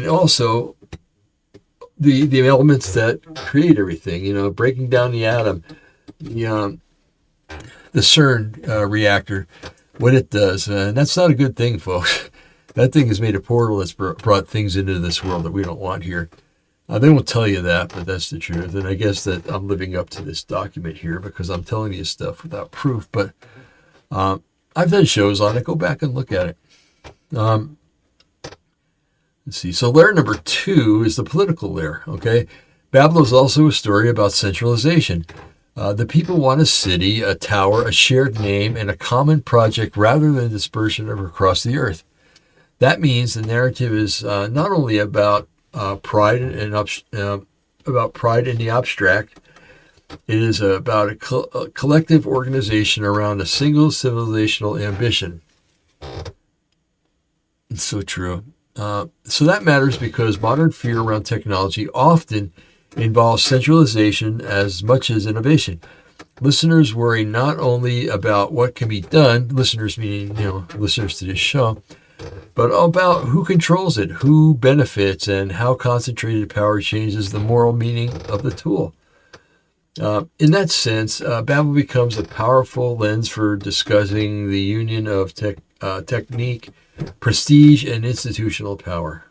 also the elements that create everything. Breaking down the atom, the CERN reactor, what it does, and that's not a good thing, folks. That thing has made a portal that's brought things into this world that we don't want here. They won't tell you that, but that's the truth. And I guess that I'm living up to this document here because I'm telling you stuff without proof. But I've done shows on it. Go back and look at it. Let's see. So layer number 2 is the political layer. Okay, Babel is also a story about centralization. The people want a city, a tower, a shared name, and a common project rather than dispersion across the earth. That means the narrative is not only about pride and about pride in the abstract. It is about a collective organization around a single civilizational ambition. It's so true. So that matters because modern fear around technology often involves centralization as much as innovation. Listeners worry not only about what can be done, listeners meaning, listeners to this show, but about who controls it, who benefits, and how concentrated power changes the moral meaning of the tool. In that sense, Babel becomes a powerful lens for discussing the union of technique, prestige, and institutional power.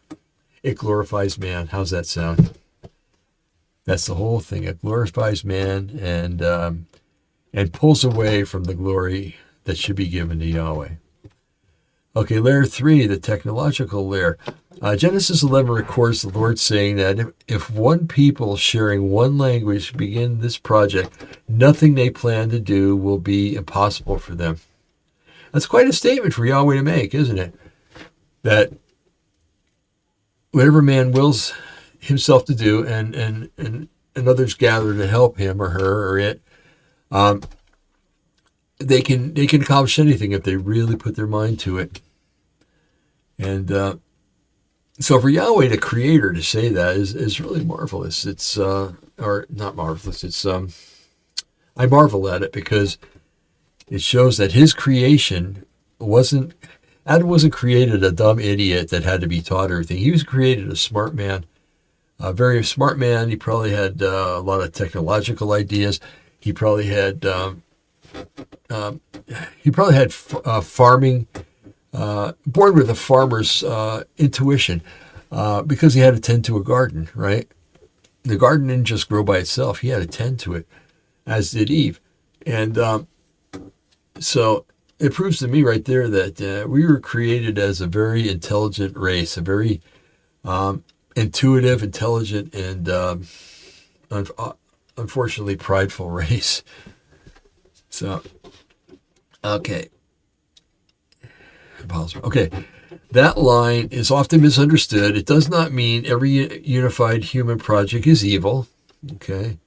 It glorifies man. How's that sound? That's the whole thing. It glorifies man and pulls away from the glory that should be given to Yahweh. Okay, layer 3, the technological layer. Genesis 11 records the Lord saying that if one people sharing one language begin this project, nothing they plan to do will be impossible for them. That's quite a statement for Yahweh to make, isn't it? That whatever man wills himself to do and others gather to help him or her or it, they can accomplish anything if they really put their mind to it. And so for Yahweh, the Creator, to say that is really marvelous. It's or not marvelous. It's I marvel at it because it shows that His creation Adam wasn't created a dumb idiot that had to be taught everything. He was created a smart man, a very smart man. He probably had a lot of technological ideas. He probably had farming, born with a farmer's intuition, because he had to tend to a garden, right? The garden didn't just grow by itself. He had to tend to it, as did Eve. And so it proves to me right there that we were created as a very intelligent race, a very intuitive, intelligent, and unfortunately prideful race. So, okay. Okay, that line is often misunderstood. It does not mean every unified human project is evil. Okay.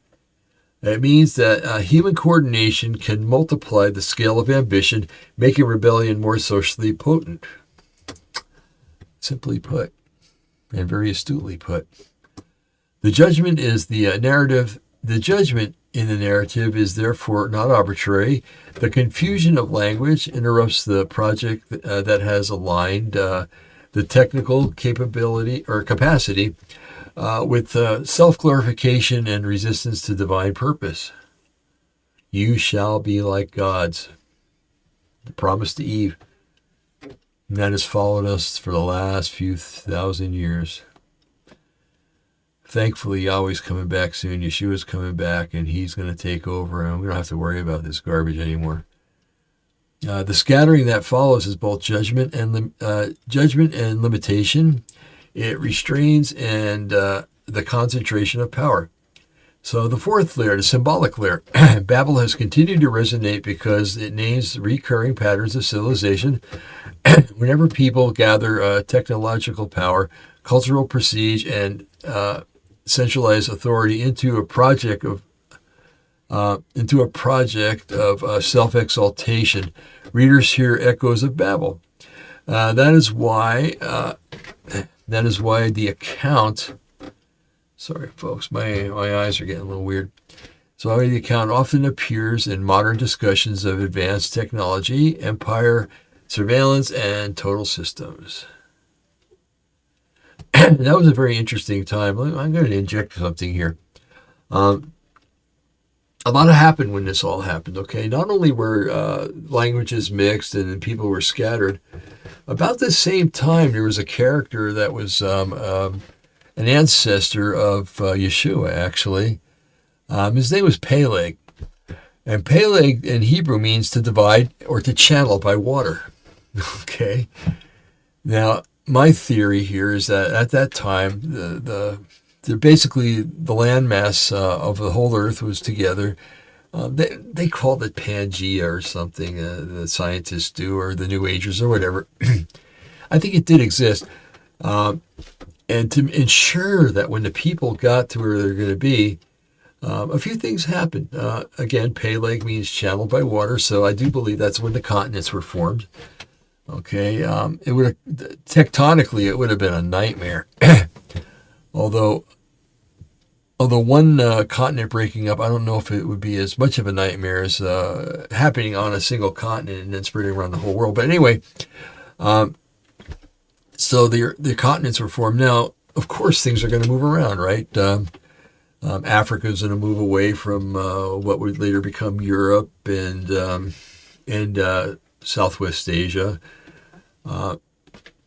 It means that human coordination can multiply the scale of ambition, making rebellion more socially potent. Simply put, and very astutely put. The judgment is the narrative. The judgment in the narrative is therefore not arbitrary. The confusion of language interrupts the project that has aligned the technical capability or capacity with self-glorification and resistance to divine purpose. You shall be like gods. The promise to Eve. And that has followed us for the last few thousand years. Thankfully, Yahweh's coming back soon. Yeshua's coming back, and He's going to take over, and we don't have to worry about this garbage anymore. The scattering that follows is both judgment and limitation. It restrains and the concentration of power. So the fourth layer, the symbolic layer, Babel has continued to resonate because it names recurring patterns of civilization. Whenever people gather technological power, cultural prestige, and centralized authority into a project of into a project of self-exaltation. Readers hear echoes of Babel. That is why the account. Sorry, folks, my eyes are getting a little weird. So the account often appears in modern discussions of advanced technology, empire, surveillance, and total systems. That was a very interesting time. I'm going to inject something here. A lot happened when this all happened, okay? Not only were languages mixed and people were scattered, about the same time there was a character that was an ancestor of Yeshua, actually. His name was Peleg. And Peleg in Hebrew means to divide or to channel by water, okay? Now, my theory here is that at that time, basically the landmass of the whole earth was together. They called it Pangea or something, the scientists do, or the New Agers or whatever. I think it did exist. And to ensure that when the people got to where they're going to be, a few things happened. Again, Peleg means channeled by water, so I do believe that's when the continents were formed. Okay, it would tectonically it would have been a nightmare. although one continent breaking up, I don't know if it would be as much of a nightmare as happening on a single continent and then spreading around the whole world. But anyway, so the continents were formed. Now, of course, things are going to move around, right? Africa is going to move away from what would later become Europe and Southwest Asia. The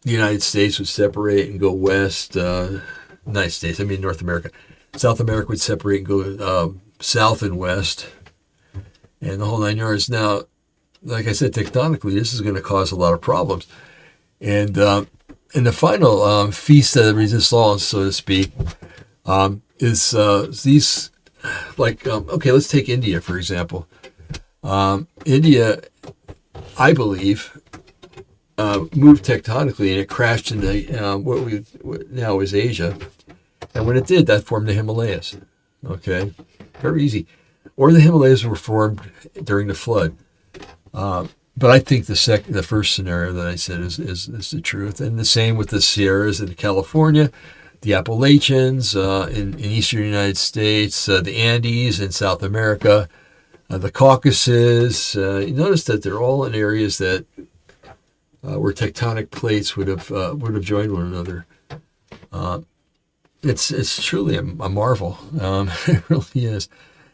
United States would separate and go west. United States, I mean North America. South America would separate and go south and west, and the whole nine yards. Now, like I said, tectonically, this is going to cause a lot of problems. And in the final feast of the resistance, so to speak, is these, like, okay, let's take India, for example. India, I believe, moved tectonically, and it crashed into what now is Asia. And when it did, that formed the Himalayas. Okay, very easy. Or the Himalayas were formed during the flood. But I think the first scenario that I said is the truth. And the same with the Sierras in California, the Appalachians in eastern United States, the Andes in South America, the Caucasus. You notice that they're all in areas that where tectonic plates would have joined one another. It's truly a marvel. It really is.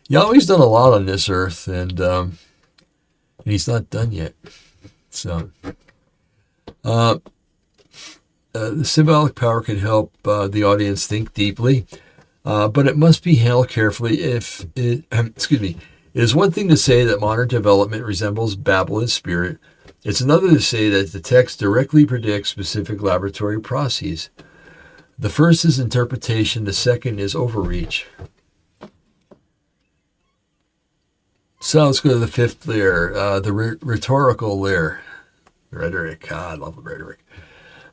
Yahweh's done a lot on this earth, and he's not done yet. So the symbolic power can help the audience think deeply, but it must be handled carefully. It is one thing to say that modern development resembles Babel in spirit. It's another to say that the text directly predicts specific laboratory processes. The first is interpretation, the second is overreach. So let's go to the fifth layer, the rhetorical layer. Rhetoric. God, I love rhetoric.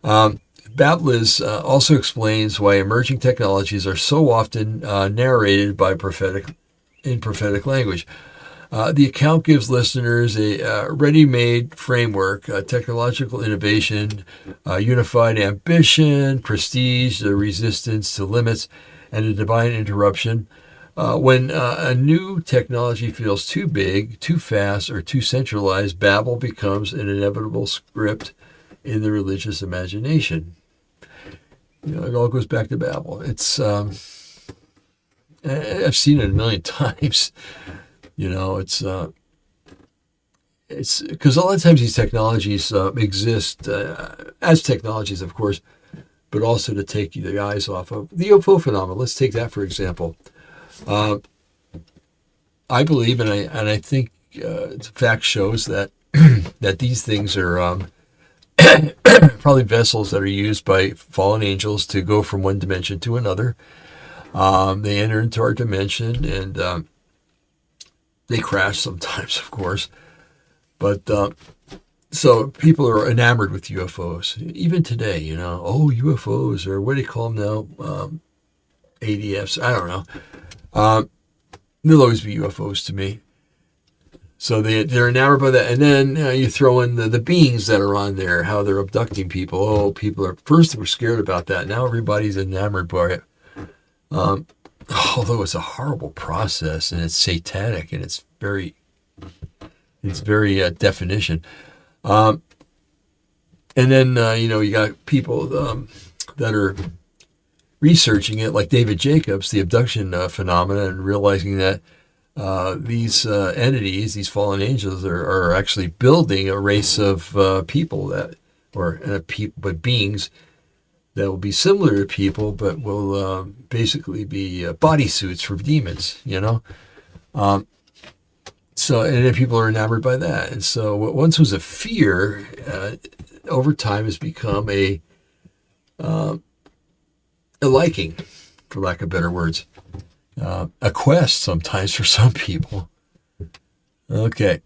Babel also explains why emerging technologies are so often narrated by prophetic language. The account gives listeners a ready-made framework, technological innovation, unified ambition, prestige, the resistance to limits, and a divine interruption. When a new technology feels too big, too fast, or too centralized, Babel becomes an inevitable script in the religious imagination. It all goes back to Babel. It's I've seen it a million times. It's because a lot of times these technologies exist as technologies, of course, but also to take the eyes off of the UFO phenomenon. Let's take that for example. I believe, and I think fact shows that that these things are probably vessels that are used by fallen angels to go from one dimension to another. They enter into our dimension and they crash sometimes, of course. But so people are enamored with UFOs, even today. UFOs, or what do you call them now? ADFs. I don't know. There'll always be UFOs to me. So they're enamored by that. And then you throw in the beings that are on there, how they're abducting people. Oh, people are, first they were scared about that. Now everybody's enamored by it. Although it's a horrible process and it's satanic and it's very definition. And then, you got people that are researching it, like David Jacobs, the abduction phenomena, and realizing that these entities, these fallen angels, are actually building a race of people but beings that will be similar to people, but will basically be bodysuits for demons, So, and then people are enamored by that. And so what once was a fear, over time has become a liking, for lack of better words. A quest sometimes for some people. Okay.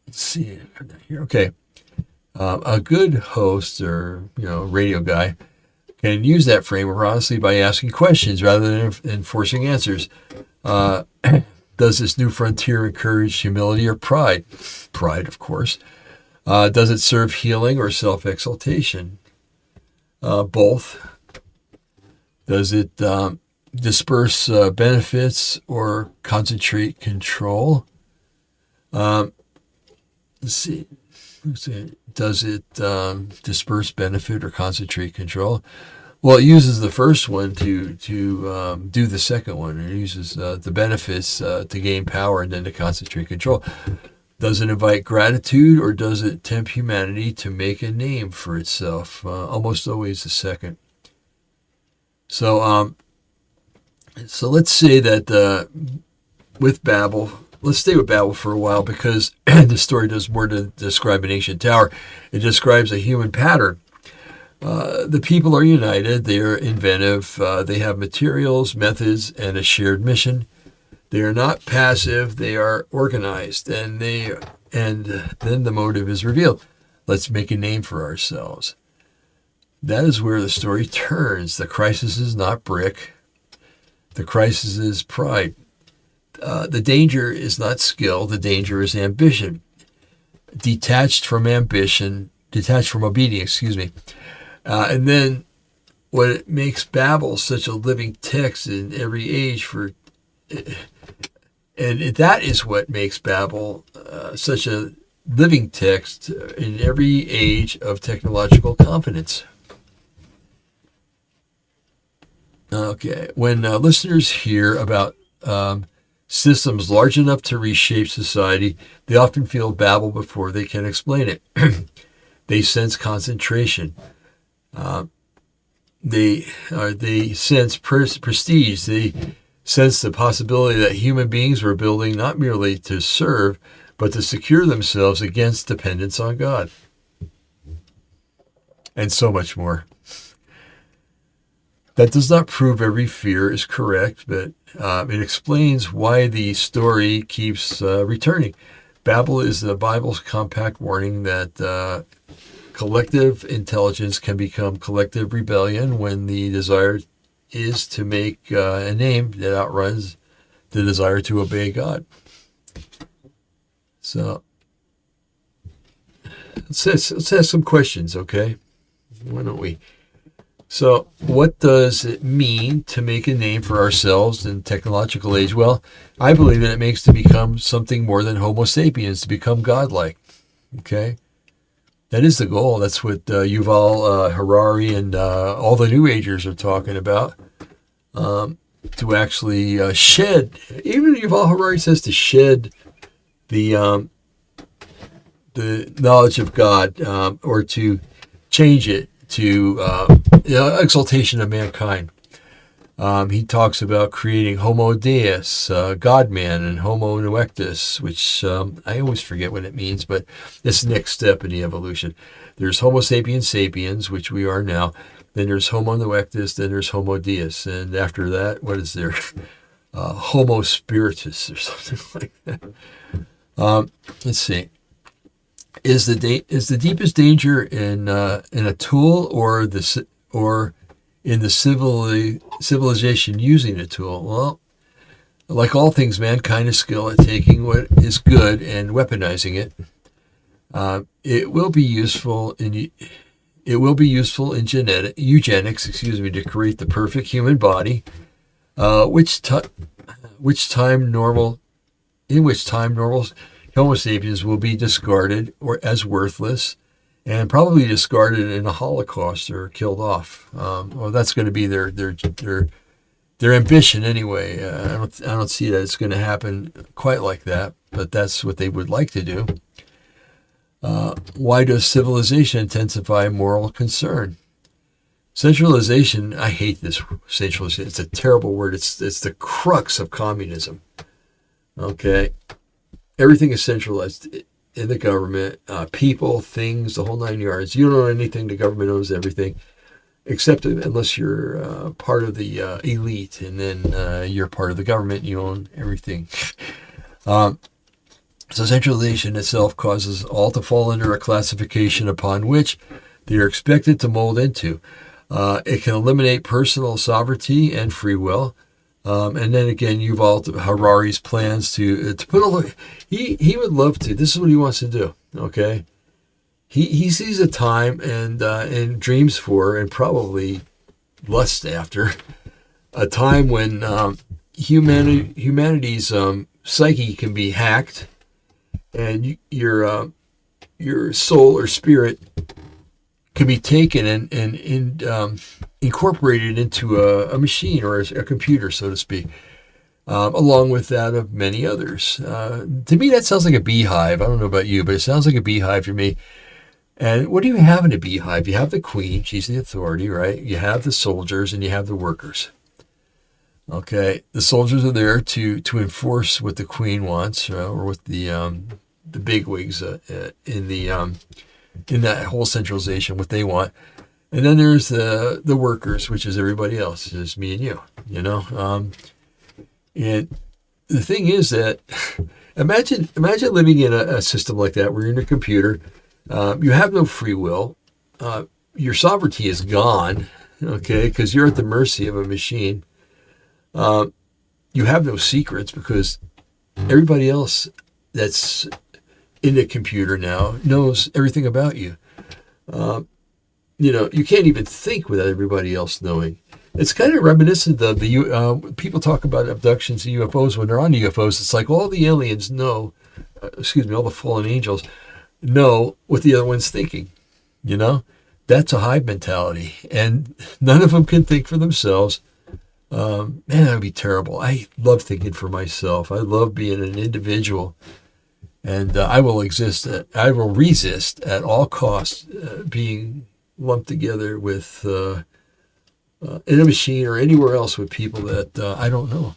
Let's see here. Okay. A good host or, radio guy can use that framework honestly by asking questions rather than enforcing answers. Does this new frontier encourage humility or pride? Pride, of course. Does it serve healing or self-exaltation? Both. Does it disperse benefits or concentrate control? Let's see. Does it disperse benefit or concentrate control? Well, it uses the first one to do the second one. It uses the benefits to gain power and then to concentrate control. Does it invite gratitude or does it tempt humanity to make a name for itself? Almost always the second. So let's say that with Babel, let's stay with Babel for a while because the story does more than describe an ancient tower. It describes a human pattern. The people are united. They are inventive. They have materials, methods, and a shared mission. They are not passive. They are organized, and then the motive is revealed. Let's make a name for ourselves. That is where the story turns. The crisis is not brick. The crisis is pride. The danger is not skill. The danger is ambition. Detached from obedience, and then what makes Babel such a living text in every age and that is what makes Babel such a living text in every age of technological confidence. Okay, when listeners hear about systems large enough to reshape society, they often feel Babel before they can explain it. They sense concentration. They sense prestige. They sense the possibility that human beings were building not merely to serve, but to secure themselves against dependence on God. And so much more. That does not prove every fear is correct, but it explains why the story keeps returning. Babel is the Bible's compact warning that collective intelligence can become collective rebellion when the desire is to make a name that outruns the desire to obey God. So let's ask some questions, okay? Why don't we? So what does it mean to make a name for ourselves in technological age? Well, I believe that it makes to become something more than Homo sapiens, to become godlike, okay? That is the goal. That's what Yuval Harari and all the New Agers are talking about. To actually shed, even Yuval Harari says to shed the knowledge of God, or to change it to exaltation of mankind. He talks about creating Homo Deus, God-man, and Homo erectus, which I always forget what it means, but it's the next step in the evolution. There's Homo sapiens sapiens, which we are now. Then there's Homo erectus, then there's Homo Deus. And after that, what is there? Homo spiritus or something like that. Let's see. Is the deepest danger in a tool or in the civilization using a tool? Well, Like all things, mankind is skilled at taking what is good and weaponizing it. It will be useful in eugenics, to create the perfect human body, which time normal Homo sapiens will be discarded or as worthless, and probably discarded in a Holocaust or killed off. Well, that's going to be their ambition anyway. I don't see that it's going to happen quite like that, but that's what they would like to do. Why does civilization intensify moral concern? Centralization, I hate this centralization. It's a terrible word. It's the crux of communism. Okay? Everything is centralized in the government. People, things, the whole 9 yards. You don't own anything. The government owns everything. Except unless you're part of the elite, and then you're part of the government, you own everything. So centralization itself causes all to fall under a classification upon which they are expected to mold into. It can eliminate personal sovereignty and free will. And then again, Yuval Harari's plans to put all the, he would love to. This is what he wants to do. Okay, he sees a time and dreams for, and probably lusts after, a time when humanity's psyche can be hacked, and your soul or spirit can be taken and incorporated into a machine or a computer, so to speak, along with that of many others. To me, that sounds like a beehive. I don't know about you, but it sounds like a beehive to me. And what do you have in a beehive? You have the queen, she's the authority, right? You have the soldiers and you have the workers. Okay, the soldiers are there to enforce what the queen wants, or what the bigwigs in that whole centralization, what they want. And then there's the workers, which is everybody else, is me and you, and the thing is that imagine living in a system like that where you're in a computer. You have no free will. Your sovereignty is gone, okay, because you're at the mercy of a machine. You have no secrets because everybody else that's in the computer now knows everything about you. You can't even think without everybody else knowing. It's kind of reminiscent of the people talk about abductions and UFOs. When they're on UFOs, it's like all the aliens know, all the fallen angels know what the other one's thinking. That's a hive mentality, and none of them can think for themselves. Man, that would be terrible. I love thinking for myself. I love being an individual, and I will resist at all costs being lumped together with in a machine or anywhere else with people that I don't know.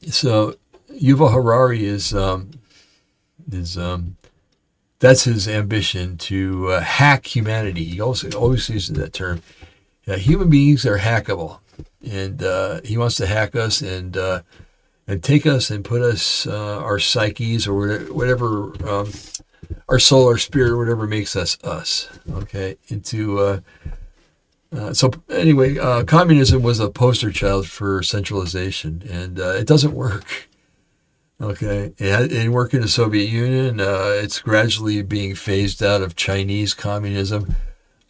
So Yuval Harari is that's his ambition, to hack humanity. He always uses that term. Human beings are hackable, and he wants to hack us and take us and put us, our psyches or whatever, our soul, our spirit, whatever makes us us, okay, into. So anyway, communism was a poster child for centralization, and it doesn't work. Okay, it didn't work in the Soviet Union. It's gradually being phased out of Chinese communism.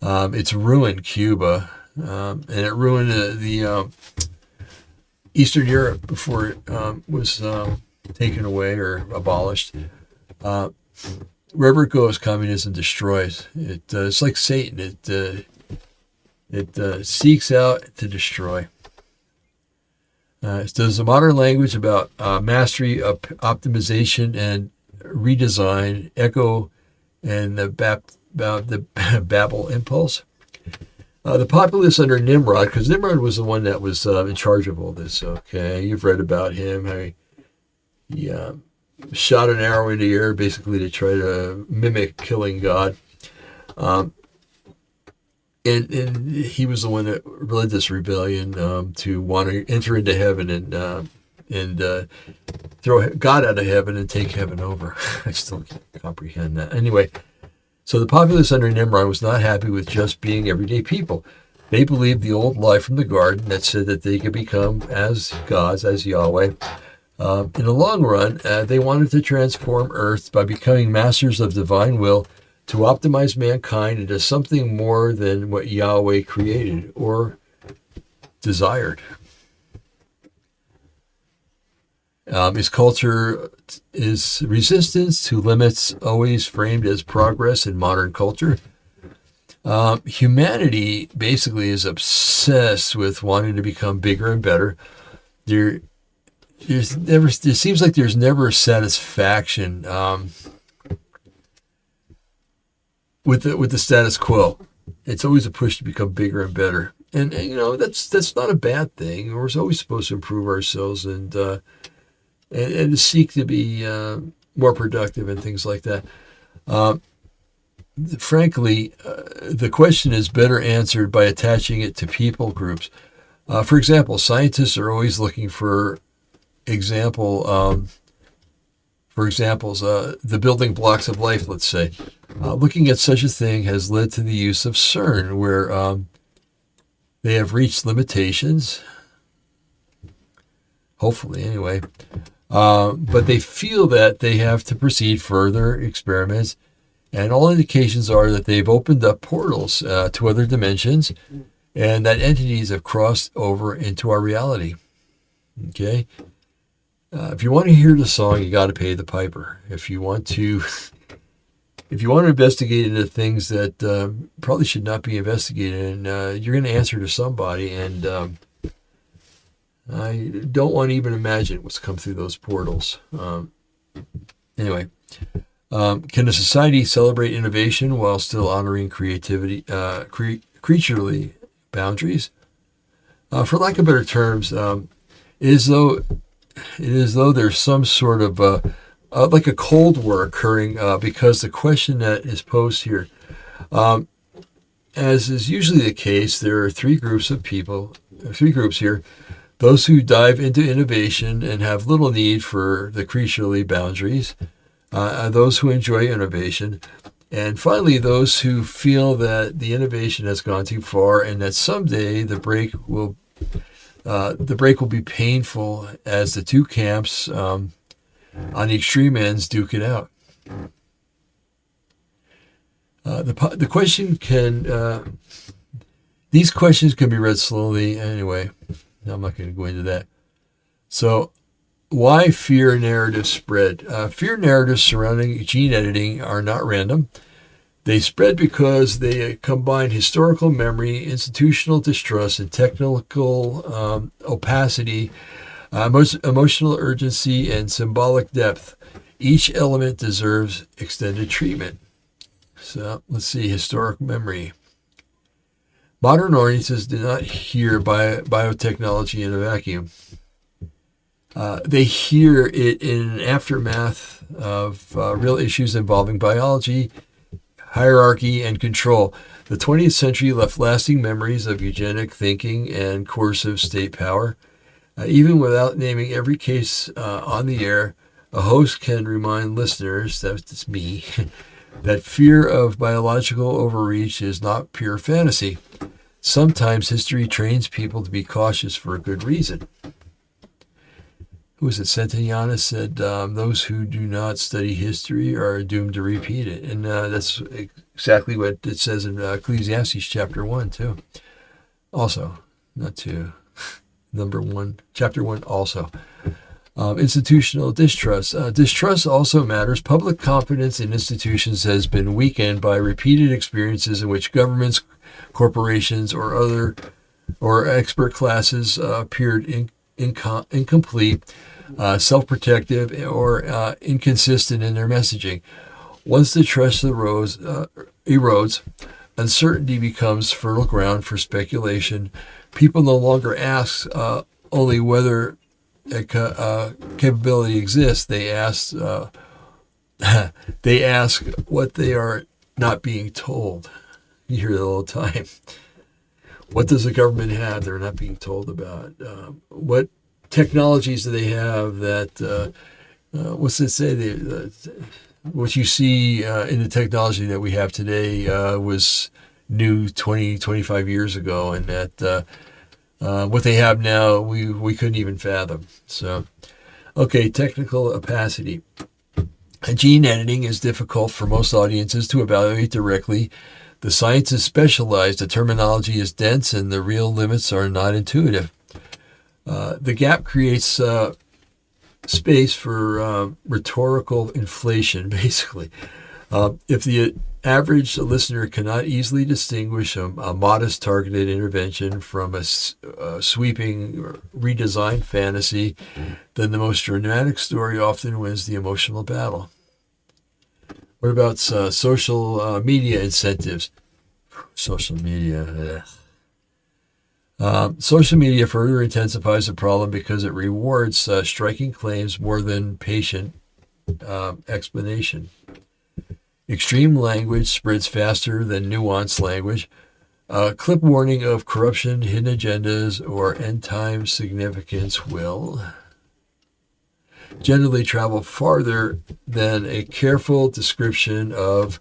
It's ruined Cuba, and it ruined the Eastern Europe before it was taken away or abolished. Wherever it goes, communism destroys. It's like Satan. It seeks out to destroy. There's a modern language about mastery, optimization, and redesign, echo, and the Babel impulse. The populace under Nimrod, because Nimrod was the one that was in charge of all this. Okay, you've read about him. He shot an arrow into the air, basically to try to mimic killing God. And he was the one that led this rebellion to want to enter into heaven and throw God out of heaven and take heaven over. I still can't comprehend that. Anyway, so the populace under Nimrod was not happy with just being everyday people. They believed the old lie from the garden that said that they could become as gods, as Yahweh. In the long run, they wanted to transform Earth by becoming masters of divine will to optimize mankind into something more than what Yahweh created or desired. His culture is resistance to limits, always framed as progress in modern culture. Humanity basically is obsessed with wanting to become bigger and better. There seems like there's never satisfaction with the status quo. It's always a push to become bigger and better, and that's not a bad thing. We're always supposed to improve ourselves and to seek to be more productive and things like that. Frankly, the question is better answered by attaching it to people groups. For example, scientists are always looking for examples, the building blocks of life, let's say. Looking at such a thing has led to the use of CERN, where they have reached limitations, hopefully anyway, but they feel that they have to proceed further experiments. And all indications are that they've opened up portals to other dimensions and that entities have crossed over into our reality. Okay? If you want to hear the song, you got to pay the piper. If you want to investigate into things that probably should not be investigated, and you're going to answer to somebody, and I don't want to even imagine what's come through those portals. Anyway. Can a society celebrate innovation while still honoring creativity, creaturely boundaries? For lack of better terms, it is as though there's some sort of like a Cold War occurring because the question that is posed here, as is usually the case, there are three groups here. Those who dive into innovation and have little need for the creaturely boundaries. Those who enjoy innovation, and finally those who feel that the innovation has gone too far and that someday the break will be painful as the two camps on the extreme ends duke it out. These questions can be read slowly anyway. I'm not going to go into that. So, why fear narratives spread? Fear narratives surrounding gene editing are not random. They spread because they combine historical memory, institutional distrust, and technical opacity, emotional urgency, and symbolic depth. Each element deserves extended treatment. So let's see, historic memory. Modern audiences do not hear biotechnology in a vacuum. They hear it in an aftermath of real issues involving biology, hierarchy, and control. The 20th century left lasting memories of eugenic thinking and coercive state power. Even without naming every case on the air, a host can remind listeners, that's me, that fear of biological overreach is not pure fantasy. Sometimes history trains people to be cautious for a good reason. Who was it? Santayana said, those who do not study history are doomed to repeat it. And that's exactly what it says in Ecclesiastes chapter 1, too. Also, not 2, number 1, chapter 1 also. Institutional distrust. Distrust also matters. Public confidence in institutions has been weakened by repeated experiences in which governments, corporations, or expert classes appeared incomplete, self-protective, or inconsistent in their messaging. Once the trust erodes, uncertainty becomes fertile ground for speculation. People no longer ask only whether a capability exists. They ask what they are not being told. You hear that all the time. What does the government have they're not being told about? What technologies do they have that, what's it say? What you see in the technology that we have today was knew 20, 25 years ago, and that what they have now, we couldn't even fathom. So, okay, technical opacity. Gene editing is difficult for most audiences to evaluate directly. The science is specialized, the terminology is dense, and the real limits are not intuitive. The gap creates space for rhetorical inflation, basically. If the average listener cannot easily distinguish a modest targeted intervention from a sweeping redesigned fantasy, then the most dramatic story often wins the emotional battle. What about social media incentives? Social media. Social media further intensifies the problem because it rewards striking claims more than patient explanation. Extreme language spreads faster than nuanced language. Clip warning of corruption, hidden agendas, or end-time significance will generally travel farther than a careful description of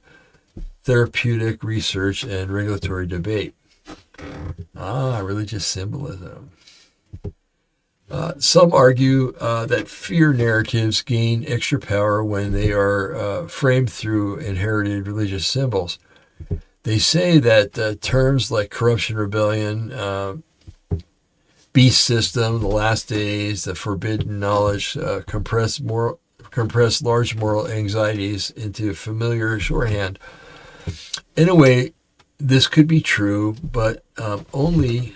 therapeutic research and regulatory debate. Religious symbolism. Some argue that fear narratives gain extra power when they are framed through inherited religious symbols. They say that terms like corruption, rebellion, beast system, the last days, the forbidden knowledge compress large moral anxieties into familiar shorthand. In a way, this could be true, but only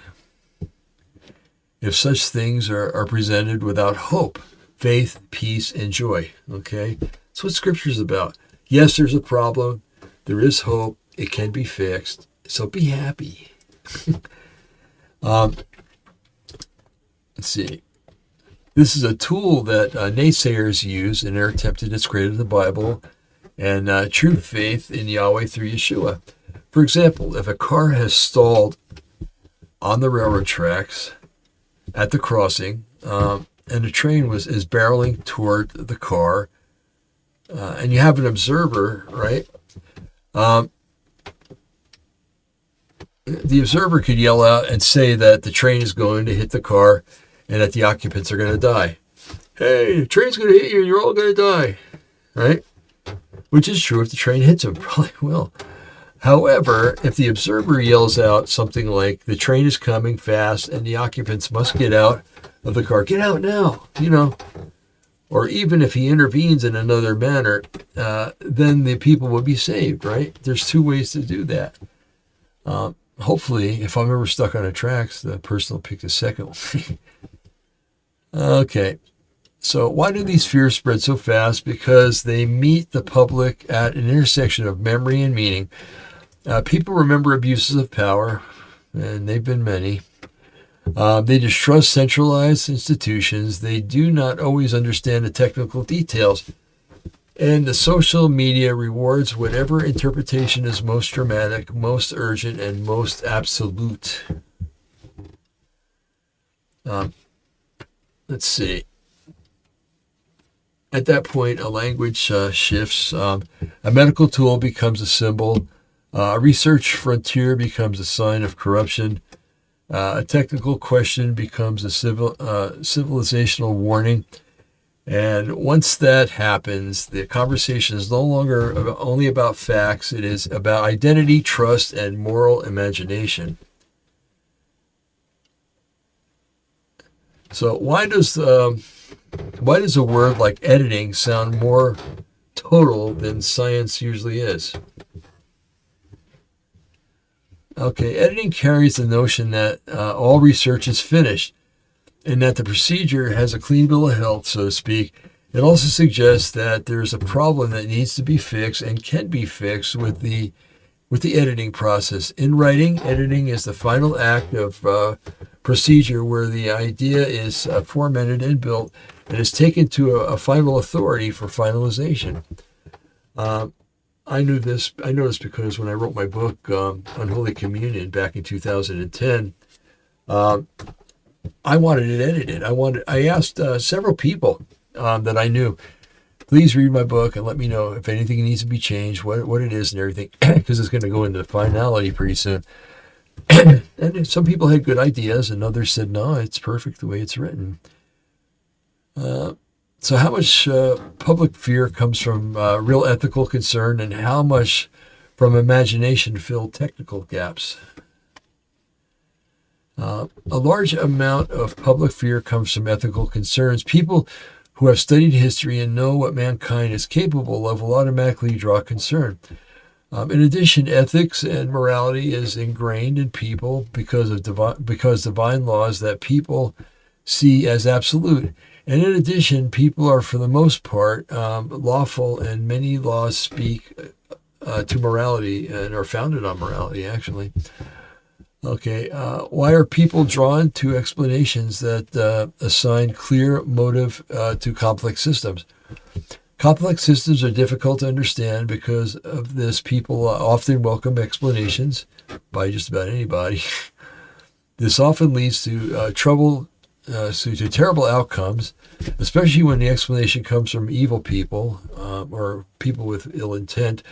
if such things are presented without hope, faith, peace, and joy. Okay? That's what Scripture is about. Yes, there's a problem. There is hope. It can be fixed. So be happy. Let's see. This is a tool that naysayers use in their attempt to discredit the Bible and true faith in Yahweh through Yeshua. For example, if a car has stalled on the railroad tracks at the crossing, and the train is barreling toward the car, and you have an observer, right? The observer could yell out and say that the train is going to hit the car and that the occupants are going to die. Hey, the train's going to hit you and you're all going to die, right? Which is true. If the train hits them, probably will. However, if the observer yells out something like, the train is coming fast and the occupants must get out of the car, get out now, or even if he intervenes in another manner, then the people will be saved, right? There's two ways to do that. Hopefully, if I'm ever stuck on the tracks, the person will pick the second one. Okay. So why do these fears spread so fast? Because they meet the public at an intersection of memory and meaning. People remember abuses of power, and they've been many. They distrust centralized institutions. They do not always understand the technical details. And the social media rewards whatever interpretation is most dramatic, most urgent, and most absolute. Let's see. At that point, a language shifts. A medical tool becomes a symbol. A research frontier becomes a sign of corruption. A technical question becomes a civilizational warning. And once that happens, the conversation is no longer only about facts. It is about identity, trust, and moral imagination. So why does a word like editing sound more total than science usually is? Okay, editing carries the notion that all research is finished and that the procedure has a clean bill of health, so to speak. It also suggests that there's a problem that needs to be fixed and can be fixed with the editing process. In writing, editing is the final act of procedure where the idea is formatted and built and is taken to a final authority for finalization. I knew this. I noticed because when I wrote my book on Holy Communion back in 2010, I wanted it edited. I asked several people that I knew, Please read my book and let me know if anything needs to be changed, what it is and everything, because it's going to go into finality pretty soon. And some people had good ideas, and others said, no, it's perfect the way it's written. So how much public fear comes from real ethical concern, and how much from imagination-filled technical gaps? A large amount of public fear comes from ethical concerns. People who have studied history and know what mankind is capable of will automatically draw concern. In addition, ethics and morality is ingrained in people because divine laws that people see as absolute. And in addition, people are, for the most part, lawful, and many laws speak to morality and are founded on morality, actually. Okay, why are people drawn to explanations that assign clear motive to complex systems? Complex systems are difficult to understand. Because of this, people often welcome explanations by just about anybody. This often leads to to terrible outcomes, especially when the explanation comes from evil people or people with ill intent.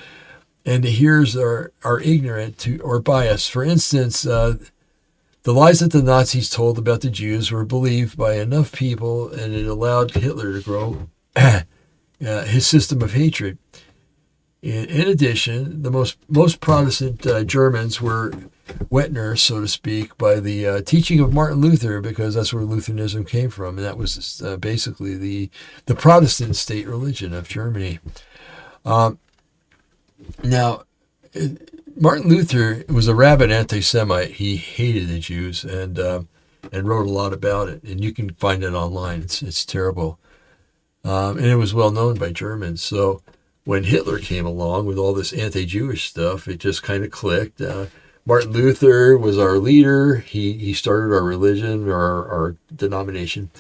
And the hearers are ignorant to or biased. For instance, the lies that the Nazis told about the Jews were believed by enough people, and it allowed Hitler to grow his system of hatred. In addition, the most Protestant Germans were wet nursed, so to speak, by the teaching of Martin Luther, because that's where Lutheranism came from, and that was basically the Protestant state religion of Germany. Now, Martin Luther was a rabid anti-Semite. He hated the Jews and wrote a lot about it, and you can find it online. It's terrible, and it was well known by Germans. So when Hitler came along with all this anti-Jewish stuff, it just kind of clicked. Martin Luther was our leader. He started our religion, our denomination.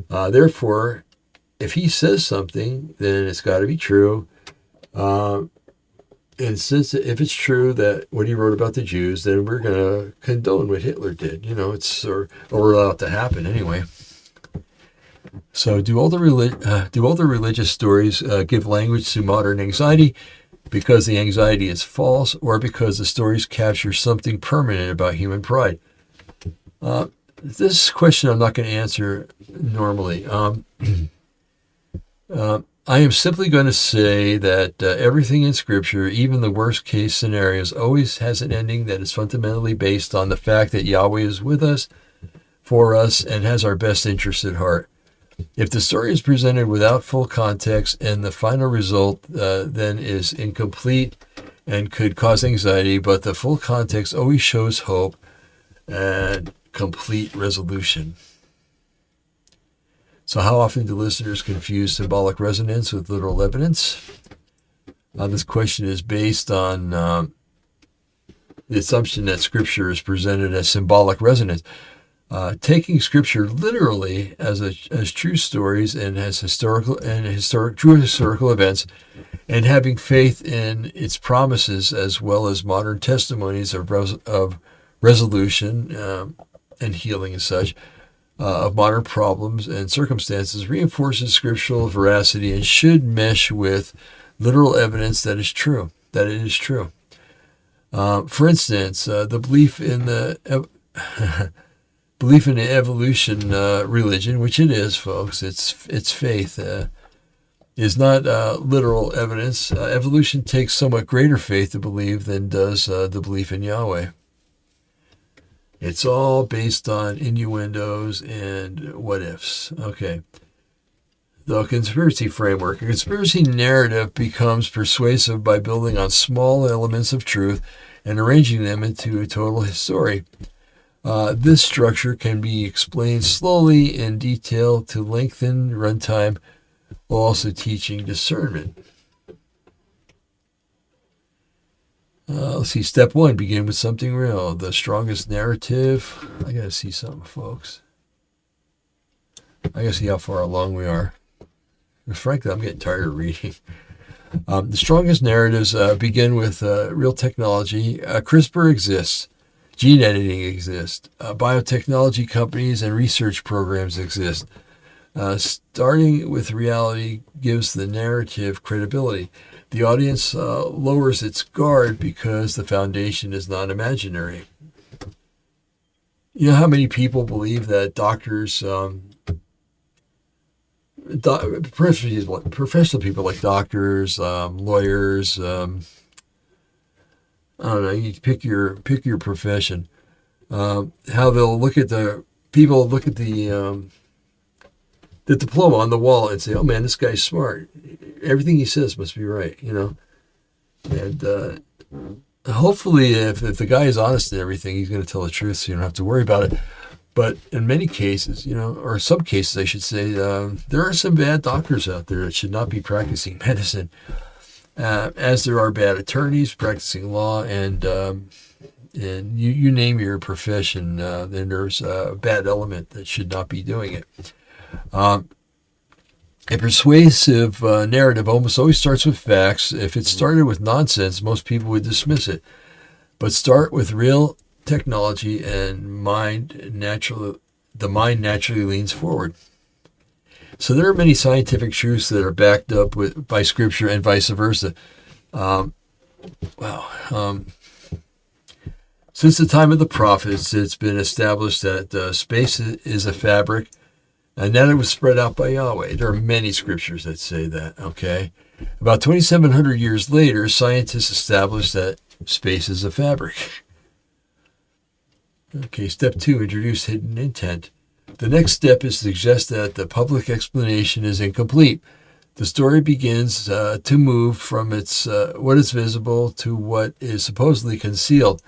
Therefore, if he says something, then it's got to be true. And since if it's true that what he wrote about the Jews, then we're going to condone what Hitler did. It's or allow it to happen anyway. So do all the religious stories give language to modern anxiety because the anxiety is false, or because the stories capture something permanent about human pride? This question I'm not going to answer normally. I am simply going to say that everything in Scripture, even the worst case scenarios, always has an ending that is fundamentally based on the fact that Yahweh is with us, for us, and has our best interests at heart. If the story is presented without full context, and the final result then is incomplete and could cause anxiety, but the full context always shows hope and complete resolution. So how often do listeners confuse symbolic resonance with literal evidence? This question is based on the assumption that Scripture is presented as symbolic resonance. Taking Scripture literally as true stories and as true historical events, and having faith in its promises as well as modern testimonies of resolution and healing and such, of modern problems and circumstances, reinforces scriptural veracity and should mesh with literal evidence that it is true. For instance, the belief in the evolution religion, which it is, folks, it's faith, is not literal evidence. Evolution takes somewhat greater faith to believe than does the belief in Yahweh. It's all based on innuendos and what-ifs. Okay. The conspiracy framework. A conspiracy narrative becomes persuasive by building on small elements of truth and arranging them into a total story. This structure can be explained slowly in detail to lengthen runtime, while also teaching discernment. Let's see. Step 1, begin with something real. The strongest narrative. I got to see something, folks. I got to see how far along we are. Frankly, I'm getting tired of reading. The strongest narratives begin with real technology. CRISPR exists. Gene editing exists. Biotechnology companies and research programs exist. Starting with reality gives the narrative credibility. The audience lowers its guard because the foundation is not imaginary. You know how many people believe that doctors, professional people like doctors, lawyers, I don't know, you pick your profession, how they'll look at the people, look at the diploma on the wall and say, oh man, this guy's smart. Everything he says must be right, you know? And hopefully if the guy is honest in everything, he's going to tell the truth so you don't have to worry about it. But in many cases, you know, or some cases, I should say, there are some bad doctors out there that should not be practicing medicine, as there are bad attorneys practicing law, and you name your profession, then there's a bad element that should not be doing it. A persuasive narrative almost always starts with facts. If it started with nonsense, most people would dismiss it. But start with real technology, and the mind naturally leans forward. So there are many scientific truths that are backed up by Scripture and vice versa. Since the time of the prophets, it's been established that space is a fabric, and that it was spread out by Yahweh. There are many scriptures that say that, okay? About 2,700 years later, scientists established that space is a fabric. Okay, step 2, introduce hidden intent. The next step is to suggest that the public explanation is incomplete. The story begins to move from what is visible to what is supposedly concealed.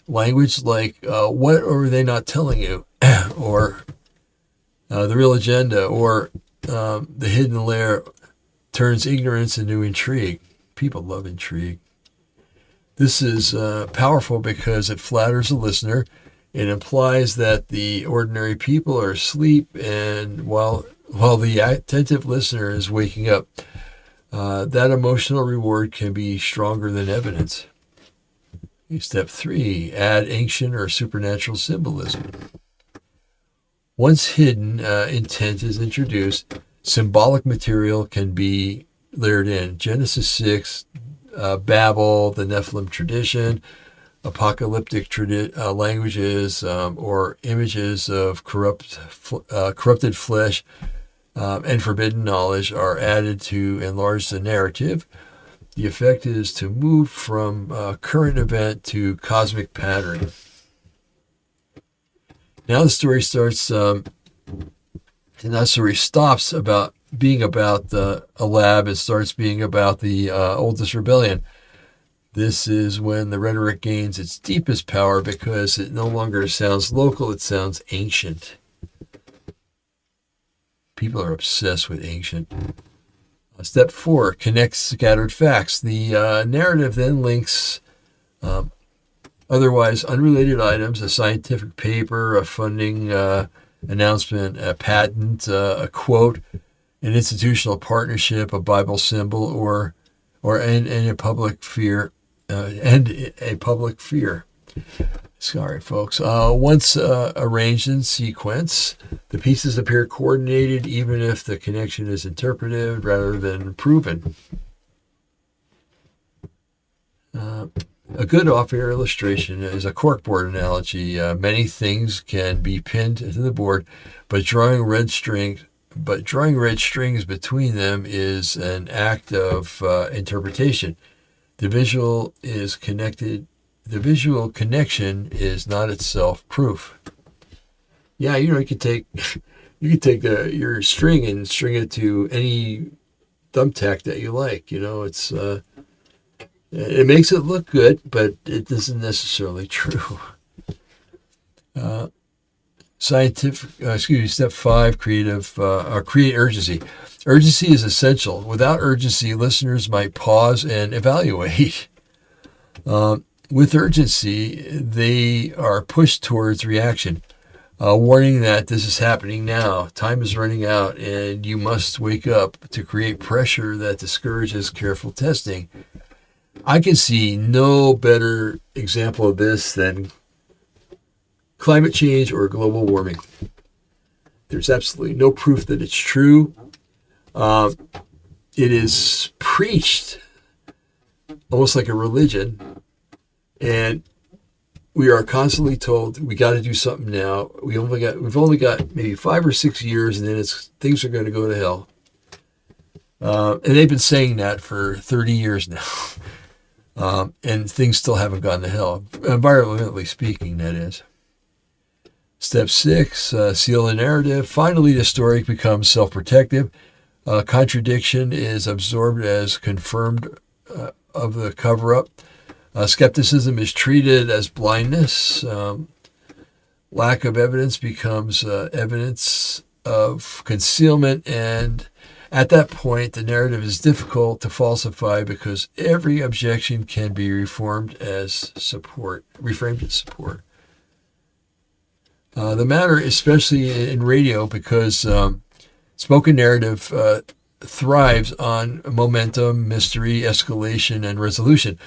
Language like, what are they not telling you? Or the real agenda, or the hidden layer turns ignorance into intrigue. People love intrigue. This is powerful because it flatters the listener. It implies that the ordinary people are asleep, and while the attentive listener is waking up, that emotional reward can be stronger than evidence. Step 3, add ancient or supernatural symbolism. Once hidden intent is introduced, symbolic material can be layered in. Genesis 6, Babel, the Nephilim tradition, apocalyptic languages, or images of corrupted flesh and forbidden knowledge are added to enlarge the narrative. The effect is to move from current event to cosmic pattern. Now the story starts, and that story stops about being about a lab and starts being about the oldest rebellion. This is when the rhetoric gains its deepest power because it no longer sounds local, it sounds ancient. People are obsessed with ancient. Step 4, connect scattered facts. The narrative then links otherwise unrelated items, a scientific paper, a funding announcement, a patent, a quote, an institutional partnership, a Bible symbol, or a public fear, and a public fear. Sorry, folks. Once arranged in sequence, the pieces appear coordinated, even if the connection is interpreted rather than proven. A good off-air illustration is a corkboard analogy. Many things can be pinned to the board, but drawing red strings between them is an act of interpretation. The visual connection is not itself proof. Yeah, you could take your string and string it to any thumbtack that you like. It makes it look good, but it isn't necessarily true. Step 5, create urgency. Urgency is essential. Without urgency, listeners might pause and evaluate. With urgency, they are pushed towards reaction, warning that this is happening now, time is running out, and you must wake up to create pressure that discourages careful testing. I can see no better example of this than climate change or global warming. There's absolutely no proof that it's true. It is preached almost like a religion, and we are constantly told we got to do something now. We've only got maybe 5 or 6 years, and then things are going to go to hell. And they've been saying that for 30 years now, and things still haven't gone to hell, environmentally speaking, that is. Step 6, seal the narrative. Finally, the story becomes self-protective. Contradiction is absorbed as confirmed of the cover-up. Skepticism is treated as blindness. Lack of evidence becomes evidence of concealment, and at that point, the narrative is difficult to falsify because every objection can be reframed as support. The matter, especially in radio, because spoken narrative thrives on momentum, mystery, escalation, and resolution.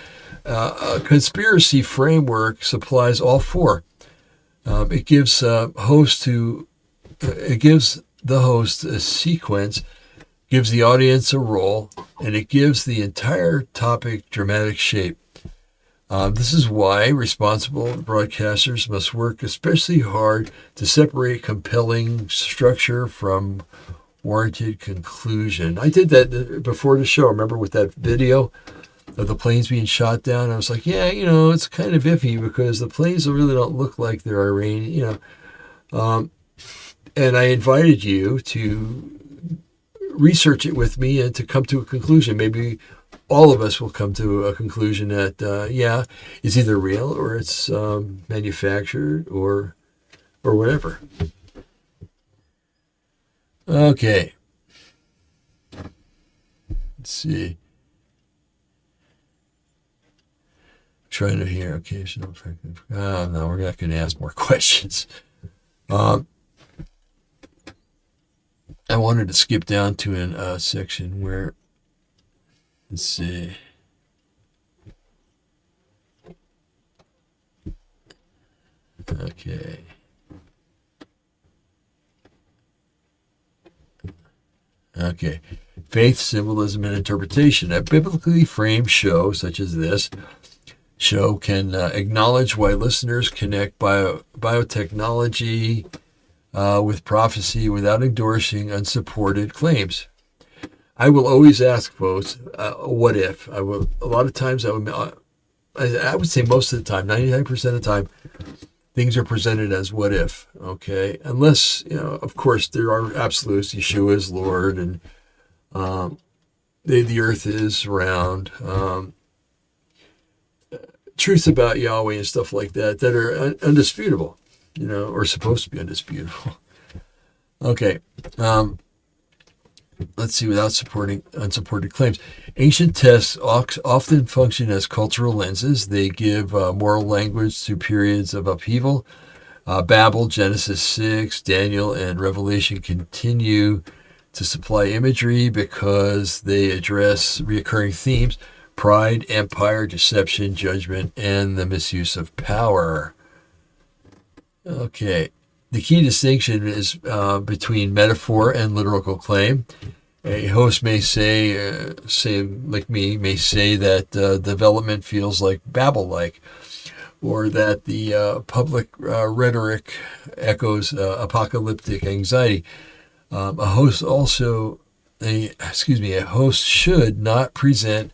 A conspiracy framework supplies all four. It gives the host a sequence, gives the audience a role, and it gives the entire topic dramatic shape. This is why responsible broadcasters must work especially hard to separate compelling structure from warranted conclusion. I did that before the show. Remember with that video of the planes being shot down? I was like, yeah, it's kind of iffy because the planes really don't look like they're Iranian, and I invited you to research it with me and to come to a conclusion. Maybe all of us will come to a conclusion that, it's either real or it's manufactured or whatever. Okay. Let's see. I'm trying to hear. Okay. No, we're not going to ask more questions. I wanted to skip down to a section where, let's see. Okay. Okay. Faith, symbolism, and interpretation. A biblically framed show such as this show can acknowledge why listeners connect biotechnology with prophecy without endorsing unsupported claims. I will always ask folks, what if? A lot of times I would say most of the time, 99% of the time, things are presented as what if, okay? Unless, of course, there are absolutes. Yeshua is Lord, and the earth is round. Truth about Yahweh and stuff like that are undisputable, or supposed to be undisputable. Okay. Let's see, without unsupported claims. Ancient texts often function as cultural lenses. They give moral language to periods of upheaval. Babel, Genesis 6, Daniel, and Revelation continue to supply imagery because they address recurring themes: pride, empire, deception, judgment, and the misuse of power. Okay. The key distinction is between metaphor and literal claim. A host may say like me, may say that development feels like Babel-like, or that the public rhetoric echoes apocalyptic anxiety. A host should not present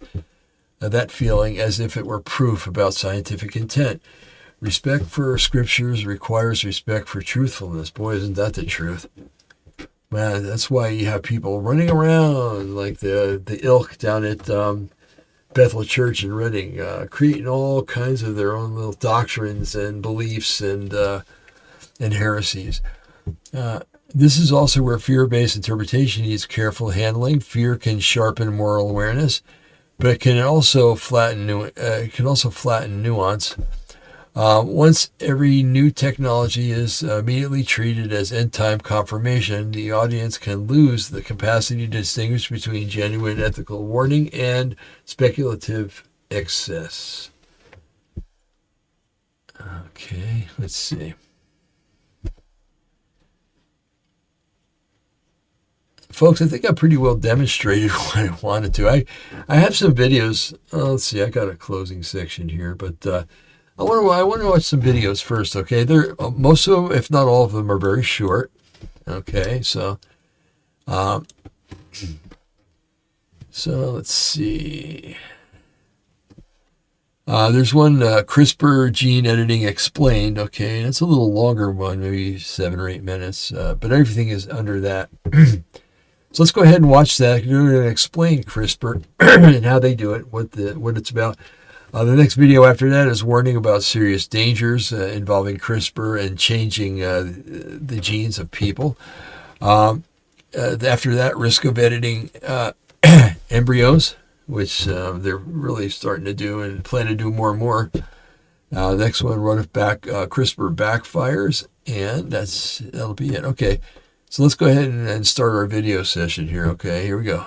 that feeling as if it were proof about scientific intent. Respect for scriptures requires respect for truthfulness. Boy, isn't that the truth. Man, that's why you have people running around like the ilk down at Bethel Church in Reading, creating all kinds of their own little doctrines and beliefs and heresies. This is also where fear-based interpretation needs careful handling. Fear can sharpen moral awareness, but it can also flatten nuance. Once every new technology is immediately treated as end-time confirmation, the audience can lose the capacity to distinguish between genuine ethical warning and speculative excess. Okay, let's see. folks, I think I pretty well demonstrated what I wanted to. I have some videos. Let's see, I got a closing section here, but I want to watch some videos first. Okay, they're most of them, if not all of them, are very short. Okay, so let's see. There's one, CRISPR gene editing explained. Okay, that's a little longer one, maybe 7 or 8 minutes, but everything is under that. So let's go ahead and watch that. We're going to explain CRISPR and how they do it, what it's about. The next video after that is warning about serious dangers involving CRISPR and changing the genes of people. After that, risk of editing embryos, which they're really starting to do and plan to do more and more. Next one, what if CRISPR backfires? And that'll be it. Okay, so let's go ahead and start our video session here. Okay, here we go.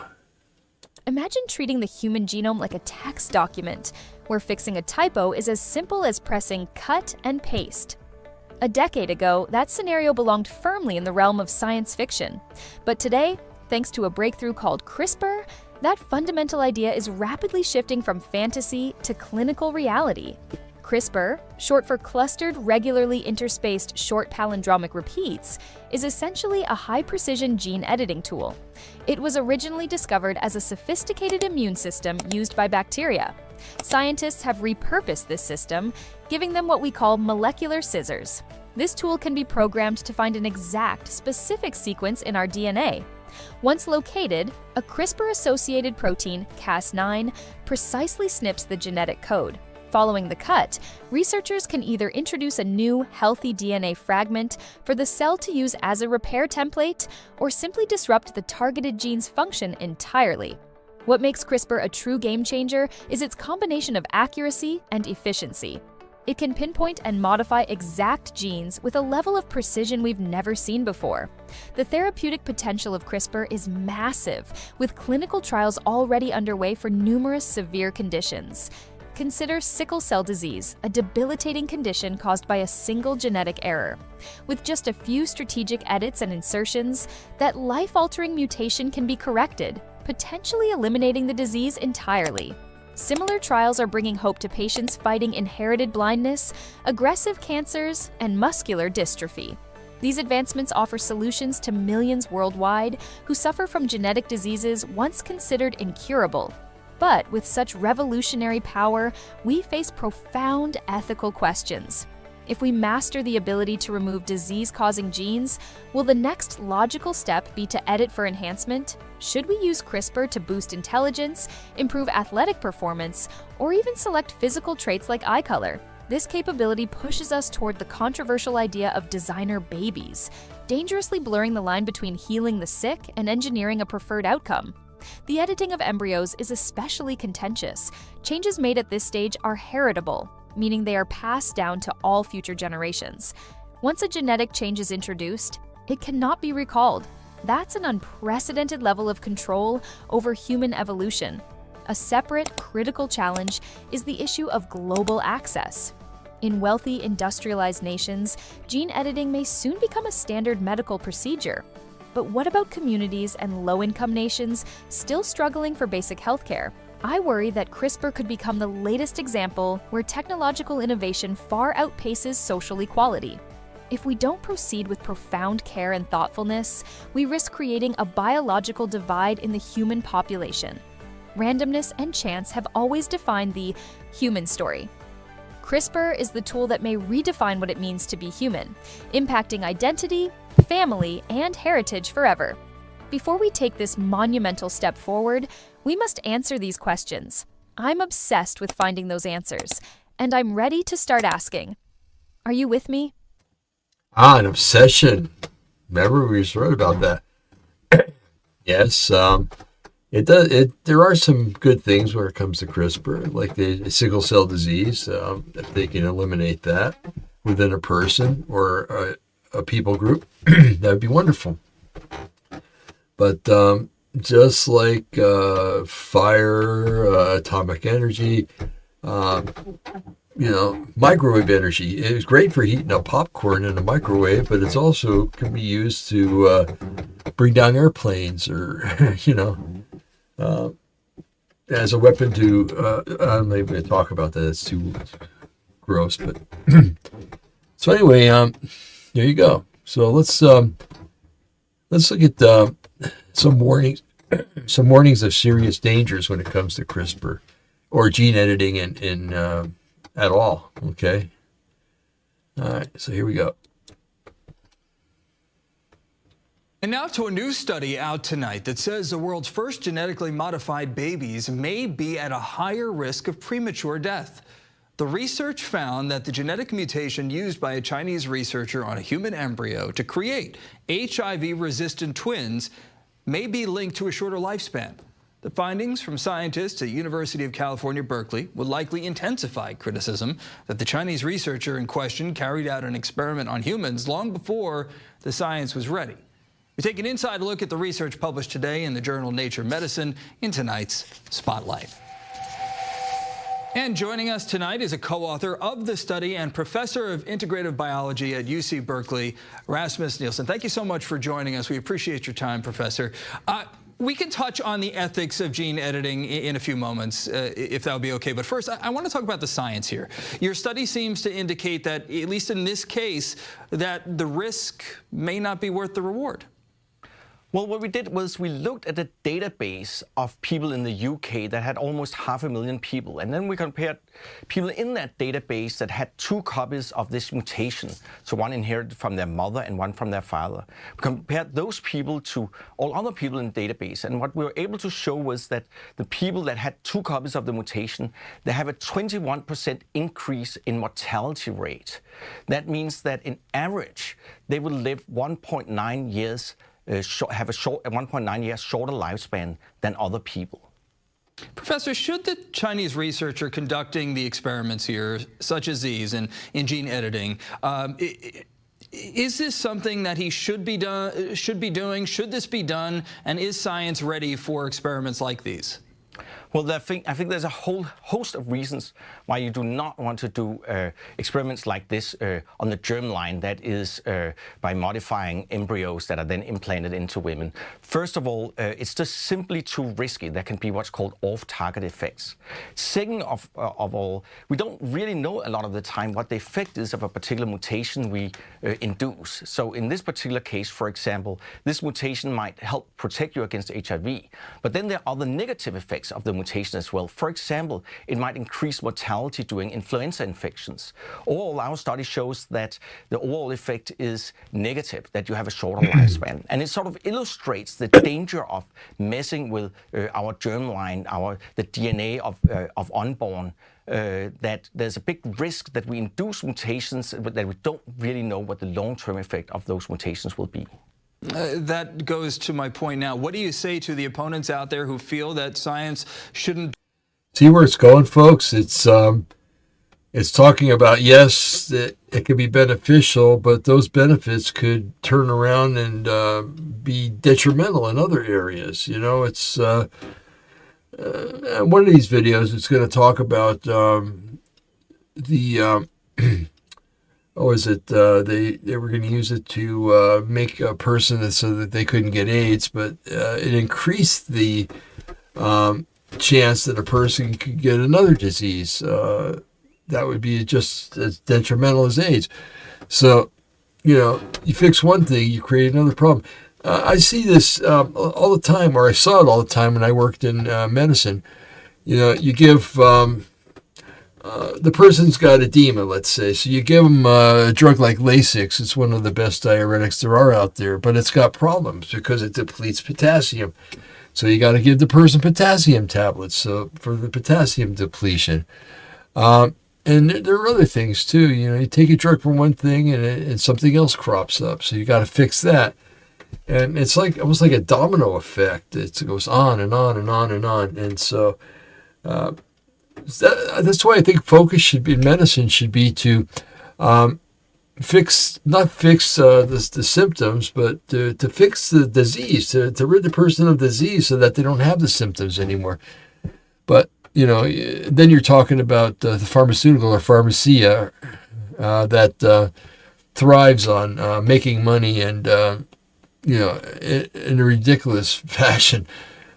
Imagine treating the human genome like a text document, where fixing a typo is as simple as pressing cut and paste. A decade ago, that scenario belonged firmly in the realm of science fiction. But today, thanks to a breakthrough called CRISPR, that fundamental idea is rapidly shifting from fantasy to clinical reality. CRISPR, short for Clustered Regularly Interspaced Short Palindromic Repeats, is essentially a high-precision gene editing tool. It was originally discovered as a sophisticated immune system used by bacteria. Scientists have repurposed this system, giving them what we call molecular scissors. This tool can be programmed to find an exact, specific sequence in our DNA. Once located, a CRISPR-associated protein, Cas9, precisely snips the genetic code. Following the cut, researchers can either introduce a new, healthy DNA fragment for the cell to use as a repair template, or simply disrupt the targeted gene's function entirely. What makes CRISPR a true game-changer is its combination of accuracy and efficiency. It can pinpoint and modify exact genes with a level of precision we've never seen before. The therapeutic potential of CRISPR is massive, with clinical trials already underway for numerous severe conditions. Consider sickle cell disease, a debilitating condition caused by a single genetic error. With just a few strategic edits and insertions, that life-altering mutation can be corrected, potentially eliminating the disease entirely. Similar trials are bringing hope to patients fighting inherited blindness, aggressive cancers, and muscular dystrophy. These advancements offer solutions to millions worldwide who suffer from genetic diseases once considered incurable. But with such revolutionary power, we face profound ethical questions. If we master the ability to remove disease-causing genes, will the next logical step be to edit for enhancement? Should we use CRISPR to boost intelligence, improve athletic performance, or even select physical traits like eye color? This capability pushes us toward the controversial idea of designer babies, dangerously blurring the line between healing the sick and engineering a preferred outcome. The editing of embryos is especially contentious. Changes made at this stage are heritable, meaning they are passed down to all future generations. Once a genetic change is introduced, it cannot be recalled. That's an unprecedented level of control over human evolution. A separate, critical challenge is the issue of global access. In wealthy, industrialized nations, gene editing may soon become a standard medical procedure. But what about communities and low-income nations still struggling for basic healthcare? I worry that CRISPR could become the latest example where technological innovation far outpaces social equality. If we don't proceed with profound care and thoughtfulness, we risk creating a biological divide in the human population. Randomness and chance have always defined the human story. CRISPR is the tool that may redefine what it means to be human, impacting identity, family, and heritage forever. Before we take this monumental step forward, we must answer these questions. I'm obsessed with finding those answers, and I'm ready to start asking. Are you with me? An obsession. Remember we just wrote about that. Yes, it does. There are some good things when it comes to CRISPR, like the sickle cell disease. If they can eliminate that within a person or a people group, that would be wonderful. But just like fire, atomic energy, microwave energy. It's great for heating up popcorn in a microwave, but it's also can be used to bring down airplanes, or as a weapon to. I'm not even going to talk about that. It's too gross. But so anyway, there you go. So let's look at some warnings. Some warnings of serious dangers when it comes to CRISPR or gene editing in at all. Okay. All right. So here we go. And now to a new study out tonight that says the world's first genetically modified babies may be at a higher risk of premature death. The research found that the genetic mutation used by a Chinese researcher on a human embryo to create HIV-resistant twins may be linked to a shorter lifespan. The findings from scientists at University of California, Berkeley would likely intensify criticism that the Chinese researcher in question carried out an experiment on humans long before the science was ready. We take an inside look at the research published today in the journal Nature Medicine in tonight's Spotlight. And joining us tonight is a co-author of the study and professor of integrative biology at UC Berkeley, Rasmus Nielsen. Thank you so much for joining us. We appreciate your time, Professor. We can touch on the ethics of gene editing in a few moments, if that would be okay. But first, I want to talk about the science here. Your study seems to indicate that, at least in this case, that the risk may not be worth the reward. Well, what we did was we looked at a database of people in the UK that had almost 500,000 people. And then we compared people in that database that had 2 copies of this mutation. So one inherited from their mother and one from their father. We compared those people to all other people in the database. And what we were able to show was that the people that had 2 copies of the mutation, they have a 21% increase in mortality rate. That means that in average, they will live 1.9 years have a 1.9 years shorter lifespan than other people. Professor, should the Chinese researcher conducting the experiments here, such as these in gene editing, is this something that he should be doing? Should this be done? And is science ready for experiments like these? Well, I think there's a whole host of reasons why you do not want to do experiments like this on the germline, that is by modifying embryos that are then implanted into women. First of all, it's just simply too risky. There can be what's called off-target effects. Second of all, we don't really know a lot of the time what the effect is of a particular mutation we induce. So in this particular case, for example, this mutation might help protect you against HIV, but then there are other negative effects of the mutation as well. For example, it might increase mortality during influenza infections. All our study shows that the overall effect is negative, that you have a shorter lifespan. And it sort of illustrates the danger of messing with our germline, the DNA of unborn, that there's a big risk that we induce mutations, but that we don't really know what the long-term effect of those mutations will be. That goes to my point now. What do you say to the opponents out there who feel that science shouldn't... See where it's going, folks? It's talking about, yes, that it could be beneficial, but those benefits could turn around and be detrimental in other areas. You know, it's one of these videos, it's going to talk about they were going to use it to make a person so that they couldn't get AIDS, but it increased the chance that a person could get another disease that would be just as detrimental as AIDS. So, you know, you fix one thing, you create another problem. I see this all the time, or I saw it all the time when I worked in medicine. You know, you give... the person's got edema, let's say. So you give them a drug like Lasix. It's one of the best diuretics there are out there, but it's got problems because it depletes potassium. So you got to give the person potassium tablets for the potassium depletion. And there are other things too. You know, you take a drug for one thing and something else crops up. So you got to fix that. And it's like almost like a domino effect. It goes on and on and on and on. And so... that's why I think focus in medicine should be to not fix the symptoms, but to fix the disease, to rid the person of disease so that they don't have the symptoms anymore. But, you know, then you're talking about the pharmaceutical or pharmacia that thrives on making money and in a ridiculous fashion,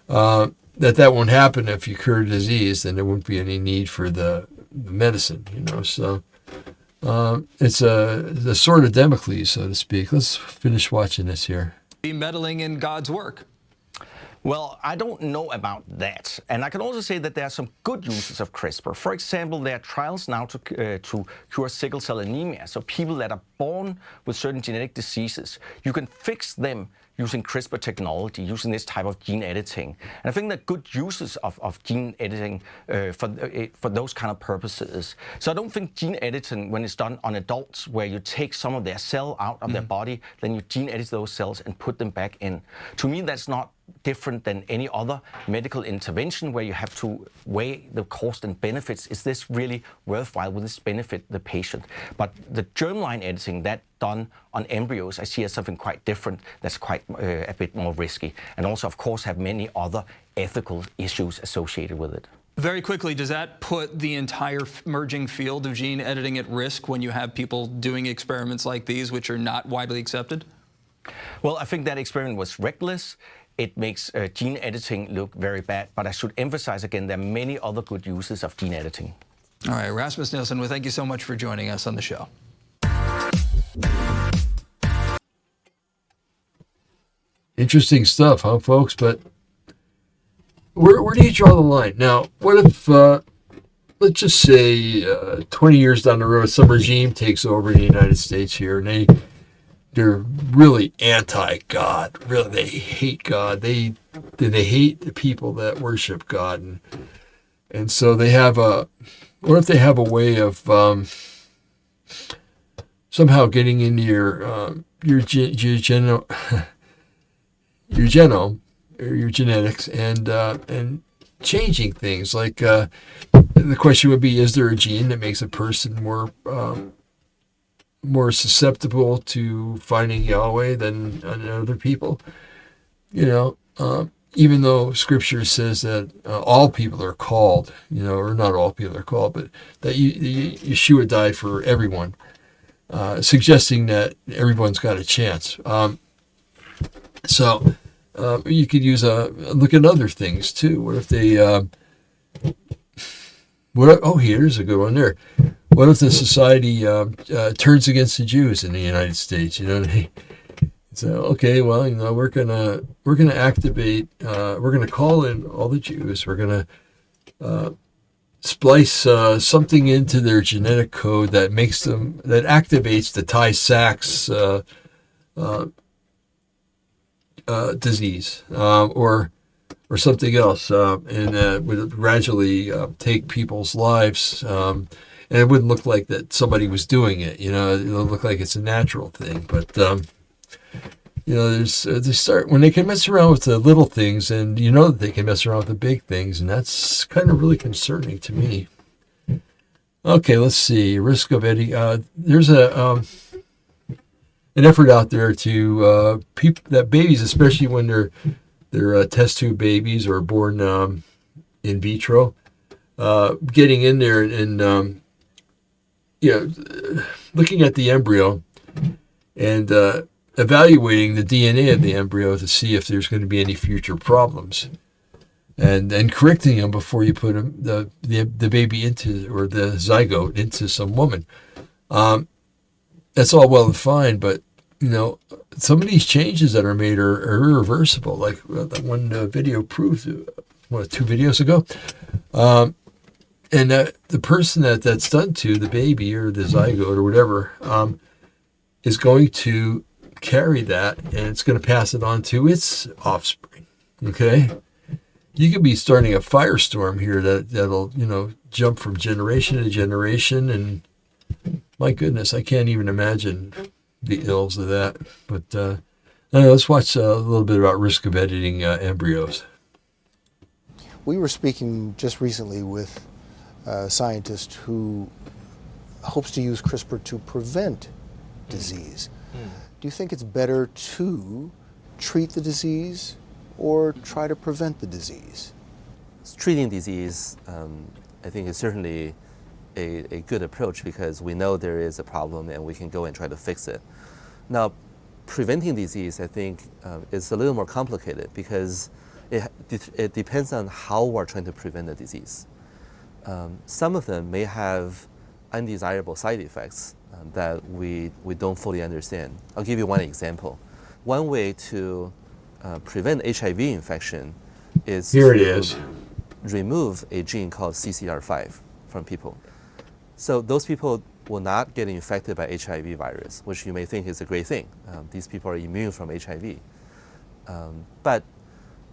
that won't happen if you cure a disease, then there won't be any need for the medicine, So it's the sword of Damocles, so to speak. Let's finish watching this here. Be meddling in God's work. Well, I don't know about that. And I can also say that there are some good uses of CRISPR. For example, there are trials now to cure sickle cell anemia. So people that are born with certain genetic diseases, you can fix them using CRISPR technology, using this type of gene editing. And I think there are good uses of gene editing for those kind of purposes. So I don't think gene editing, when it's done on adults, where you take some of their cell out of their body, then you gene edit those cells and put them back in. To me, that's not different than any other medical intervention where you have to weigh the cost and benefits. Is this really worthwhile? Will this benefit the patient? But the germline editing, that done on embryos, I see as something quite different, that's quite a bit more risky, and also, of course, have many other ethical issues associated with it. Very quickly, does that put the entire emerging field of gene editing at risk when you have people doing experiments like these, which are not widely accepted? Well, I think that experiment was reckless. It makes gene editing look very bad, but I should emphasize again, there are many other good uses of gene editing. All right, Rasmus Nielsen, well, thank you so much for joining us on the show. Interesting stuff, huh, folks? But where do you draw the line? Now, what if, let's just say 20 years down the road, some regime takes over in the United States here, and they're really anti-God. Really, they hate God. They hate the people that worship God, and so they have what if they have a way of somehow getting into your genome or your genetics and changing things? Like the question would be: is there a gene that makes a person more susceptible to finding Yahweh than other people? Even though Scripture says that all people are called, or not all people are called, but that Yeshua died for everyone, suggesting that everyone's got a chance. So you could use look at other things too. What if they? Here's a good one there. What if the society turns against the Jews in the United States? So okay, well, we're gonna activate. We're gonna call in all the Jews. We're gonna splice something into their genetic code that activates the Tay-Sachs disease, or something else, and would gradually take people's lives. And it wouldn't look like that somebody was doing it. It'll look like it's a natural thing. But they start when they can mess around with the little things, and that they can mess around with the big things, and that's kind of really concerning to me. Okay, let's see. Risk of editing. There's an effort out there to that babies, especially when they're test tube babies or born in vitro, getting in there and looking at the embryo and evaluating the DNA of the embryo to see if there's going to be any future problems, and correcting them before you put the baby into, or the zygote into, some woman. That's all well and fine, but some of these changes that are made are irreversible. Like that one video proved, 2 videos ago. And the person that's done to, the baby or the zygote or whatever, is going to carry that, and it's going to pass it on to its offspring. Okay? You could be starting a firestorm here that'll jump from generation to generation, and my goodness, I can't even imagine the ills of that. But let's watch a little bit about risk of editing embryos. We were speaking just recently with a scientist who hopes to use CRISPR to prevent disease. Do you think it's better to treat the disease or try to prevent the disease? Treating disease, I think, is certainly a good approach, because we know there is a problem and we can go and try to fix it. Now, preventing disease, I think, is a little more complicated because it depends on how we're trying to prevent the disease. Some of them may have undesirable side effects that we don't fully understand. I'll give you one example. One way to prevent HIV infection is to remove a gene called CCR5 from people. So those people will not get infected by HIV virus, which you may think is a great thing. These people are immune from HIV. But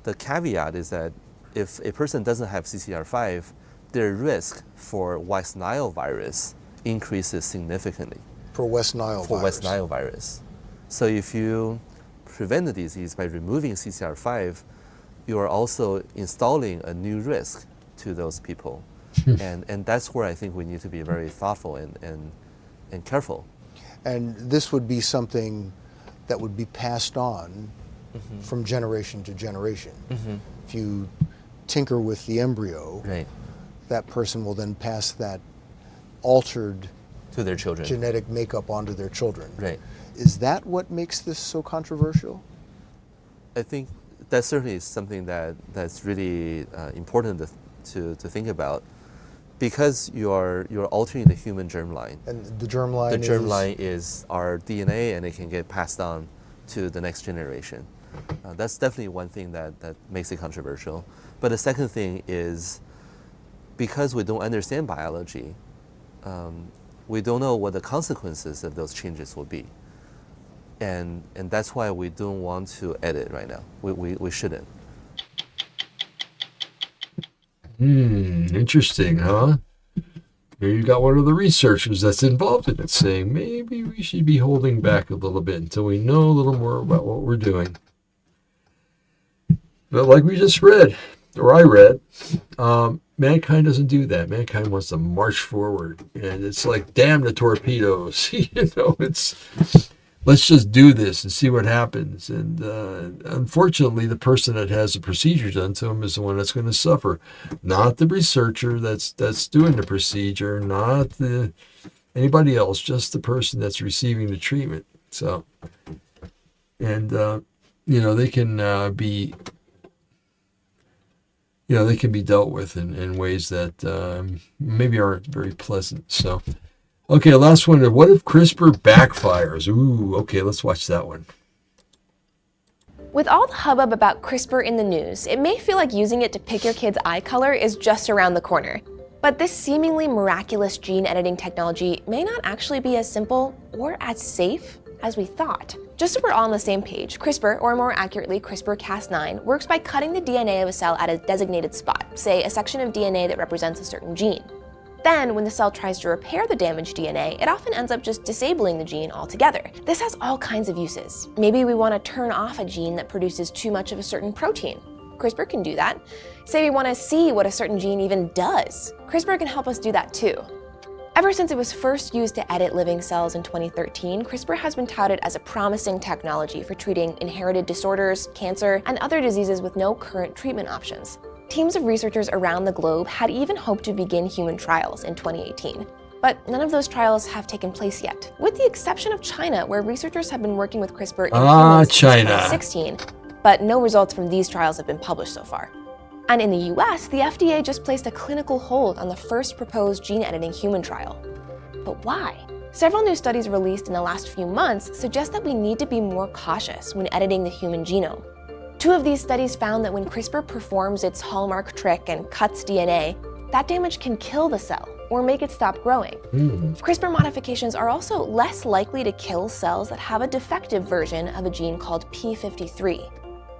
the caveat is that if a person doesn't have CCR5, their risk for West Nile virus increases significantly. For West Nile virus. West Nile virus. So if you prevent the disease by removing CCR5, you are also installing a new risk to those people. and that's where I think we need to be very thoughtful and careful. And this would be something that would be passed on from generation to generation. If you tinker with the embryo, that person will then pass that altered to their children, genetic makeup onto their children. Right. Is that what makes this so controversial? I think that certainly is something that's really important to think about, because you're altering the human germline. And the germline The germline is our DNA, and it can get passed on to the next generation. That's definitely one thing that makes it controversial. But the second thing is, because we don't understand biology, we don't know what the consequences of those changes will be. And that's why we don't want to edit right now. We shouldn't. Interesting, huh? Here you got one of the researchers that's involved in it saying maybe we should be holding back a little bit until we know a little more about what we're doing. But like we just read, or I read, mankind doesn't do that. Mankind wants to march forward, and it's like, damn the torpedoes. It's let's just do this and see what happens. And unfortunately, the person that has the procedure done to him is the one that's going to suffer, not the researcher that's doing the procedure, not anybody else, just the person that's receiving the treatment. So, and they can be. They can be dealt with in ways that maybe aren't very pleasant. So, okay, last one. What if CRISPR backfires? Ooh, okay, let's watch that one. With all the hubbub about CRISPR in the news, it may feel like using it to pick your kid's eye color is just around the corner. But this seemingly miraculous gene editing technology may not actually be as simple or as safe as we thought. Just so we're all on the same page, CRISPR, or more accurately CRISPR-Cas9, works by cutting the DNA of a cell at a designated spot, say a section of DNA that represents a certain gene. Then, when the cell tries to repair the damaged DNA, it often ends up just disabling the gene altogether. This has all kinds of uses. Maybe we want to turn off a gene that produces too much of a certain protein. CRISPR can do that. Say we want to see what a certain gene even does. CRISPR can help us do that too. Ever since it was first used to edit living cells in 2013, CRISPR has been touted as a promising technology for treating inherited disorders, cancer, and other diseases with no current treatment options. Teams of researchers around the globe had even hoped to begin human trials in 2018. But none of those trials have taken place yet, with the exception of China, where researchers have been working with CRISPR in humans since 2016, but no results from these trials have been published so far. And in the US, the FDA just placed a clinical hold on the first proposed gene editing human trial. But why? Several new studies released in the last few months suggest that we need to be more cautious when editing the human genome. 2 of these studies found that when CRISPR performs its hallmark trick and cuts DNA, that damage can kill the cell or make it stop growing. CRISPR modifications are also less likely to kill cells that have a defective version of a gene called p53.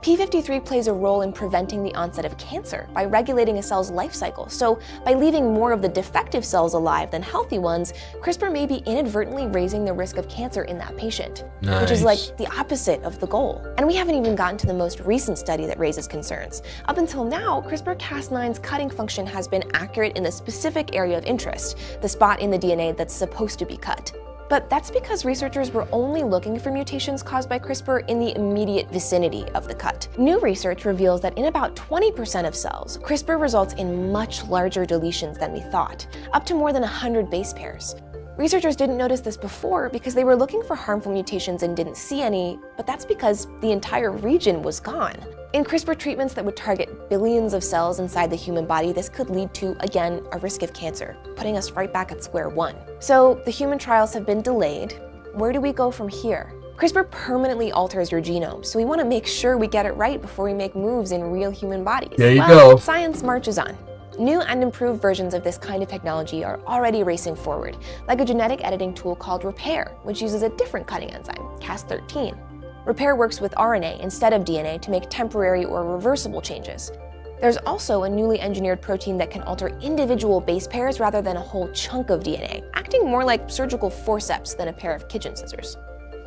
p53 plays a role in preventing the onset of cancer by regulating a cell's life cycle. So by leaving more of the defective cells alive than healthy ones, CRISPR may be inadvertently raising the risk of cancer in that patient, which is like the opposite of the goal. And we haven't even gotten to the most recent study that raises concerns. Up until now, CRISPR-Cas9's cutting function has been accurate in the specific area of interest, the spot in the DNA that's supposed to be cut. But that's because researchers were only looking for mutations caused by CRISPR in the immediate vicinity of the cut. New research reveals that in about 20% of cells, CRISPR results in much larger deletions than we thought, up to more than 100 base pairs. Researchers didn't notice this before because they were looking for harmful mutations and didn't see any, but that's because the entire region was gone. In CRISPR treatments that would target billions of cells inside the human body, this could lead to, again, a risk of cancer, putting us right back at square one. So the human trials have been delayed. Where do we go from here? CRISPR permanently alters your genome, so we want to make sure we get it right before we make moves in real human bodies. There you go. Science marches on. New and improved versions of this kind of technology are already racing forward, like a genetic editing tool called Repair, which uses a different cutting enzyme, Cas13. Repair works with RNA instead of DNA to make temporary or reversible changes. There's also a newly engineered protein that can alter individual base pairs rather than a whole chunk of DNA, acting more like surgical forceps than a pair of kitchen scissors.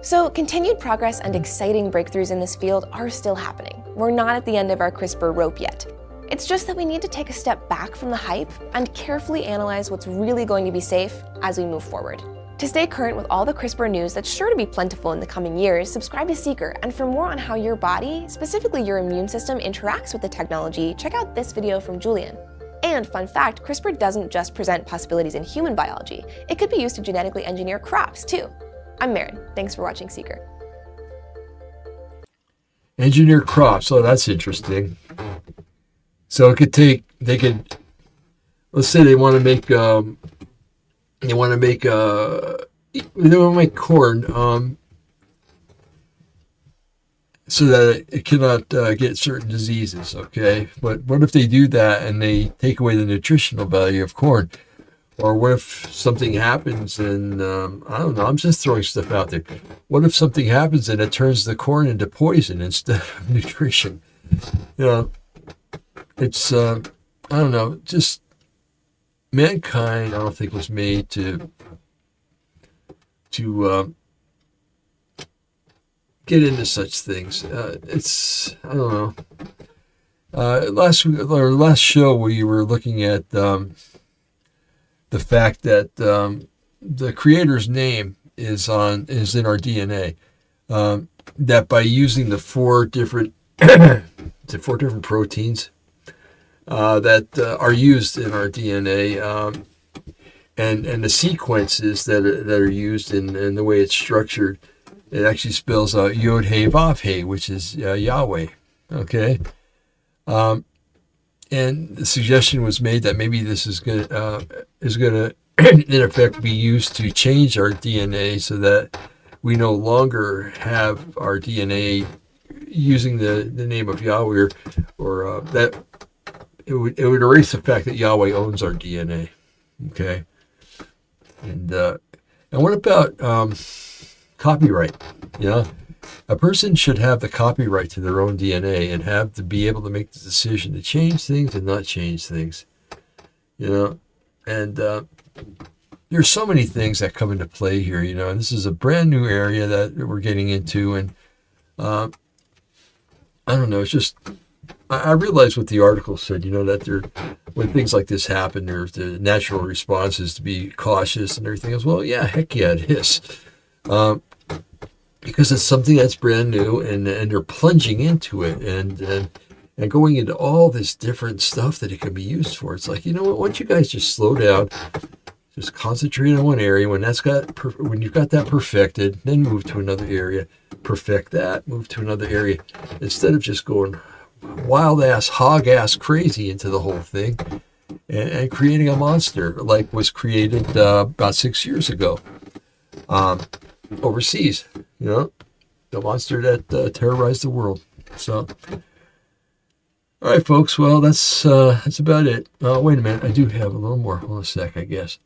So continued progress and exciting breakthroughs in this field are still happening. We're not at the end of our CRISPR rope yet. It's just that we need to take a step back from the hype and carefully analyze what's really going to be safe as we move forward. To stay current with all the CRISPR news that's sure to be plentiful in the coming years, subscribe to Seeker, and for more on how your body, specifically your immune system, interacts with the technology, check out this video from Julian. And fun fact, CRISPR doesn't just present possibilities in human biology, it could be used to genetically engineer crops too. I'm Marin, thanks for watching Seeker. Engineer crops, oh, that's interesting. So it could take, let's say they want to make corn, so that it cannot get certain diseases, okay? But what if they do that and they take away the nutritional value of corn? Or what if something happens and, I don't know, I'm just throwing stuff out there. What if something happens and it turns the corn into poison instead of nutrition? You know, it's, I don't know, just mankind, I don't think, was made to get into such things. It's, I don't know. Last show we were looking at the fact that the Creator's name is in our DNA. That by using the four different proteins that are used in our DNA, and the sequences that are used in the way it's structured, it actually spells out Yod Hey Vav Hey, which is Yahweh. Okay, and the suggestion was made that maybe this is gonna in effect be used to change our DNA so that we no longer have our DNA using the name of Yahweh, or that it would erase the fact that Yahweh owns our DNA. Okay, and what about copyright? You know, a person should have the copyright to their own DNA and have to be able to make the decision to change things and not change things. You know, and there's so many things that come into play here. You know, and this is a brand new area that we're getting into, and I don't know. It's just I realize what the article said. You know, that when things like this happen, there's the natural response is to be cautious and everything else. Well, yeah, heck yeah, it is. Because it's something that's brand new, and they're plunging into it and going into all this different stuff that it can be used for. It's like, you know what? Why don't you guys just slow down, just concentrate on one area. When you've got that perfected, then move to another area, perfect that, move to another area, instead of just going wild ass, hog ass crazy into the whole thing and creating a monster like was created about 6 years ago. Overseas, you know, the monster that terrorized the world. So, all right, folks. Well, that's about it. Wait a minute. I do have a little more. Hold on a sec, I guess.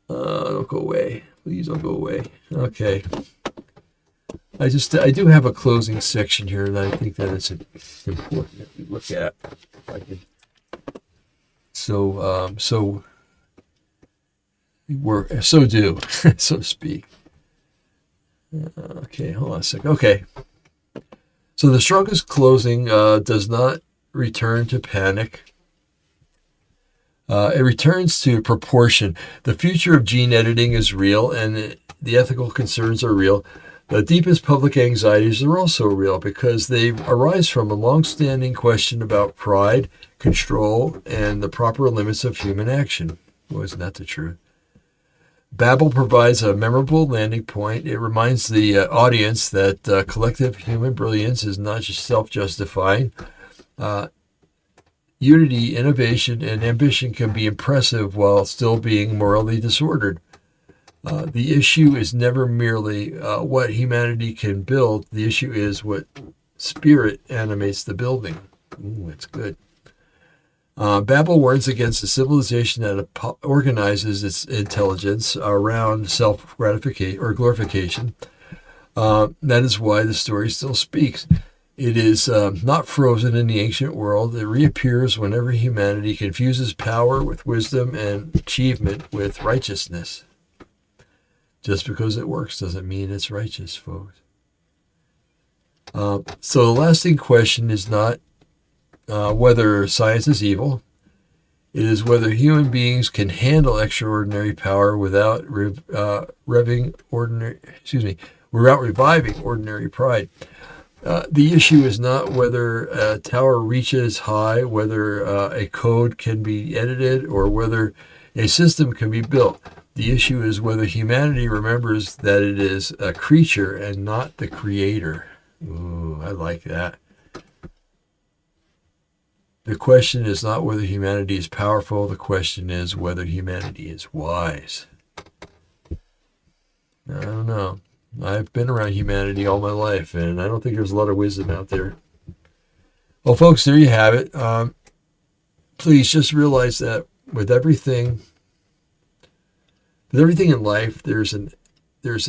Don't go away. Please don't go away. Okay. I do have a closing section here that I think that it's important to look at. If I can. So to speak. Okay, hold on a second. Okay. So the strongest closing does not return to panic. It returns to proportion. The future of gene editing is real, and the ethical concerns are real. The deepest public anxieties are also real because they arise from a long-standing question about pride, control, and the proper limits of human action. Well, isn't that the truth? Babel provides a memorable landing point. It reminds the audience that collective human brilliance is not just self-justifying. Unity, innovation, and ambition can be impressive while still being morally disordered. The issue is never merely what humanity can build. The issue is what spirit animates the building. Ooh, that's good. Babel warns against a civilization that organizes its intelligence around self-gratification or glorification. That is why the story still speaks. It is not frozen in the ancient world. It reappears whenever humanity confuses power with wisdom and achievement with righteousness. Just because it works doesn't mean it's righteous, folks. So the lasting question is not whether science is evil. It is whether human beings can handle extraordinary power without reviving ordinary pride. The issue is not whether a tower reaches high, whether a code can be edited, or whether a system can be built. The issue is whether humanity remembers that it is a creature and not the creator. Ooh, I like that. The question is not whether humanity is powerful. The question is whether humanity is wise. I don't know. I've been around humanity all my life, and I don't think there's a lot of wisdom out there. Well, folks, there you have it. Please just realize that with everything in life, there's a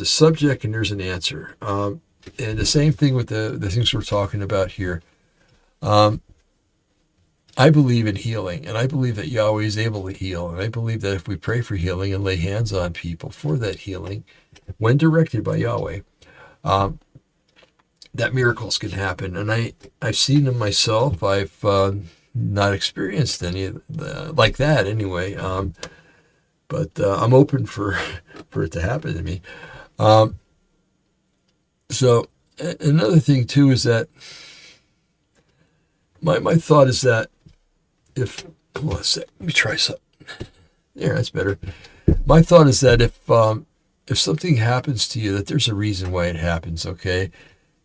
subject and there's an answer. And the same thing with the things we're talking about here. I believe in healing, and I believe that Yahweh is able to heal, and I believe that if we pray for healing and lay hands on people for that healing, when directed by Yahweh, that miracles can happen. And I've seen them myself. I've not experienced any like that anyway, but I'm open for it to happen to me. So another thing too is that my thought is that hold on a sec, let me try something. Yeah, that's better. My thought is that if something happens to you, that there's a reason why it happens, okay?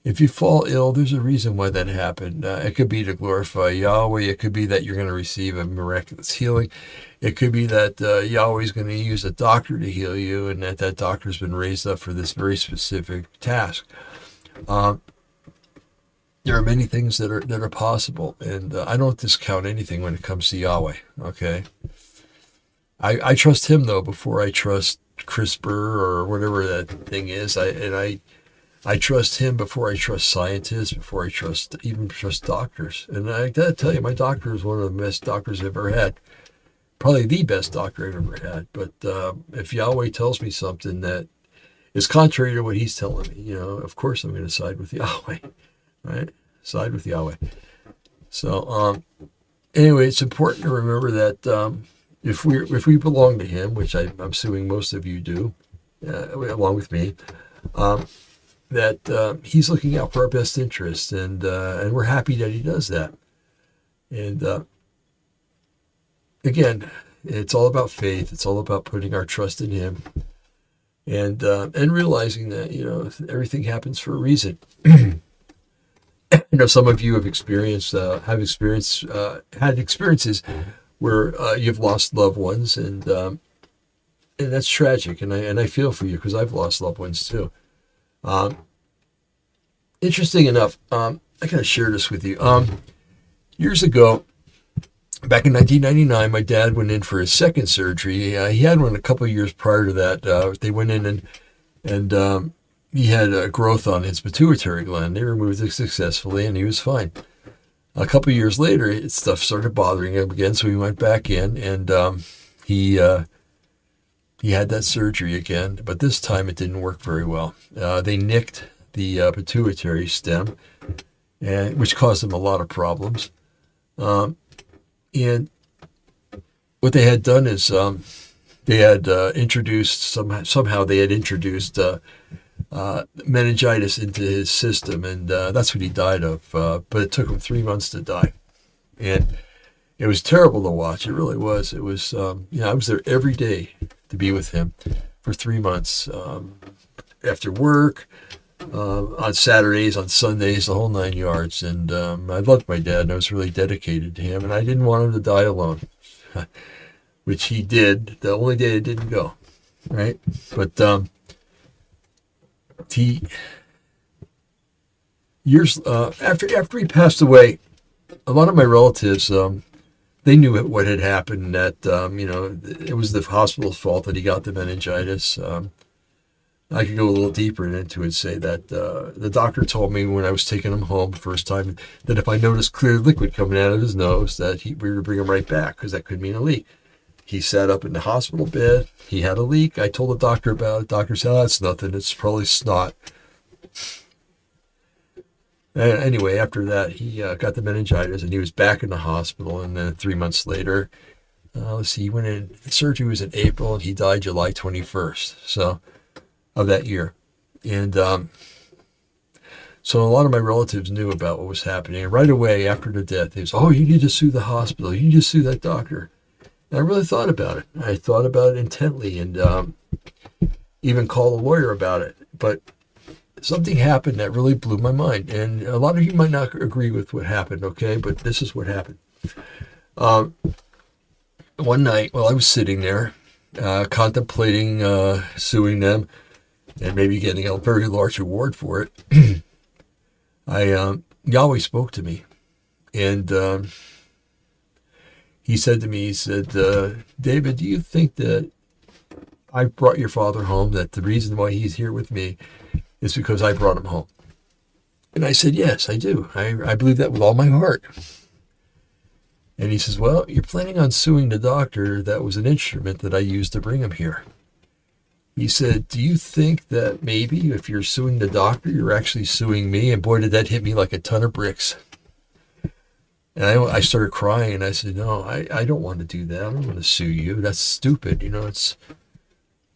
If you fall ill, there's a reason why that happened. It could be to glorify Yahweh. It could be that you're going to receive a miraculous healing. It could be that Yahweh is going to use a doctor to heal you, and that doctor's been raised up for this very specific task. There are many things that are possible, and I don't discount anything when it comes to Yahweh, okay? I trust him, though, before I trust CRISPR or whatever that thing is. I trust him before I trust scientists, before I trust doctors. And I gotta tell you, my doctor is one of the best doctors I've ever had. Probably the best doctor I've ever had. But if Yahweh tells me something that is contrary to what he's telling me, of course I'm going to side with Yahweh, right? Side with Yahweh. So anyway, it's important to remember that if we belong to him, which I'm assuming most of you do, along with me, that he's looking out for our best interest, and we're happy that he does that. And again, it's all about faith. It's all about putting our trust in him, and realizing that everything happens for a reason. Some of you have had experiences where you've lost loved ones, and that's tragic, and I feel for you because I've lost loved ones too. Interesting enough, I gotta share this with you. Years ago, back in 1999, my dad went in for his second surgery. He had one a couple of years prior to that. They went in and he had a growth on his pituitary gland. They removed it successfully, and he was fine. A couple of years later, stuff started bothering him again, so he went back in, and he had that surgery again, but this time it didn't work very well. They nicked the pituitary stem, which caused him a lot of problems. And what they had done is they had introduced somehow they had introduced meningitis into his system, and that's what he died of. But it took him 3 months to die, and it was terrible to watch. It really was. It was. I was there every day to be with him for 3 months. After work, on Saturdays, on Sundays, the whole 9 yards. And I loved my dad, and I was really dedicated to him, and I didn't want him to die alone, which he did. The only day I didn't go, right? But he years after he passed away, a lot of my relatives, they knew what had happened. That it was the hospital's fault that he got the meningitis. I could go a little deeper into it and say that the doctor told me when I was taking him home the first time that if I noticed clear liquid coming out of his nose, that we were to bring him right back, because that could mean a leak. He sat up in the hospital bed. He had a leak. I told the doctor about it. Doctor said, "Oh, it's nothing. It's probably snot." Anyway, after that, he got the meningitis, and he was back in the hospital. And then 3 months later, he went in. Surgery was in April, and he died July 21st. So. Of that year. And so a lot of my relatives knew about what was happening. And right away after the death, they said, "Oh, you need to sue the hospital. You need to sue that doctor." And I really thought about it. I thought about it intently, and even called a lawyer about it. But something happened that really blew my mind. And a lot of you might not agree with what happened, okay? But this is what happened. One night while I was sitting there, contemplating suing them, and maybe getting a very large reward for it, Yahweh spoke to me. And he said to me, "David, do you think that I brought your father home, that the reason why he's here with me is because I brought him home?" And I said, "Yes, I do. I believe that with all my heart." And he says, "Well, you're planning on suing the doctor that was an instrument that I used to bring him here." He said, "Do you think that maybe if you're suing the doctor, you're actually suing me?" And boy, did that hit me like a ton of bricks. And I started crying, and I said, "No, I don't want to do that. I don't want to sue you. That's stupid.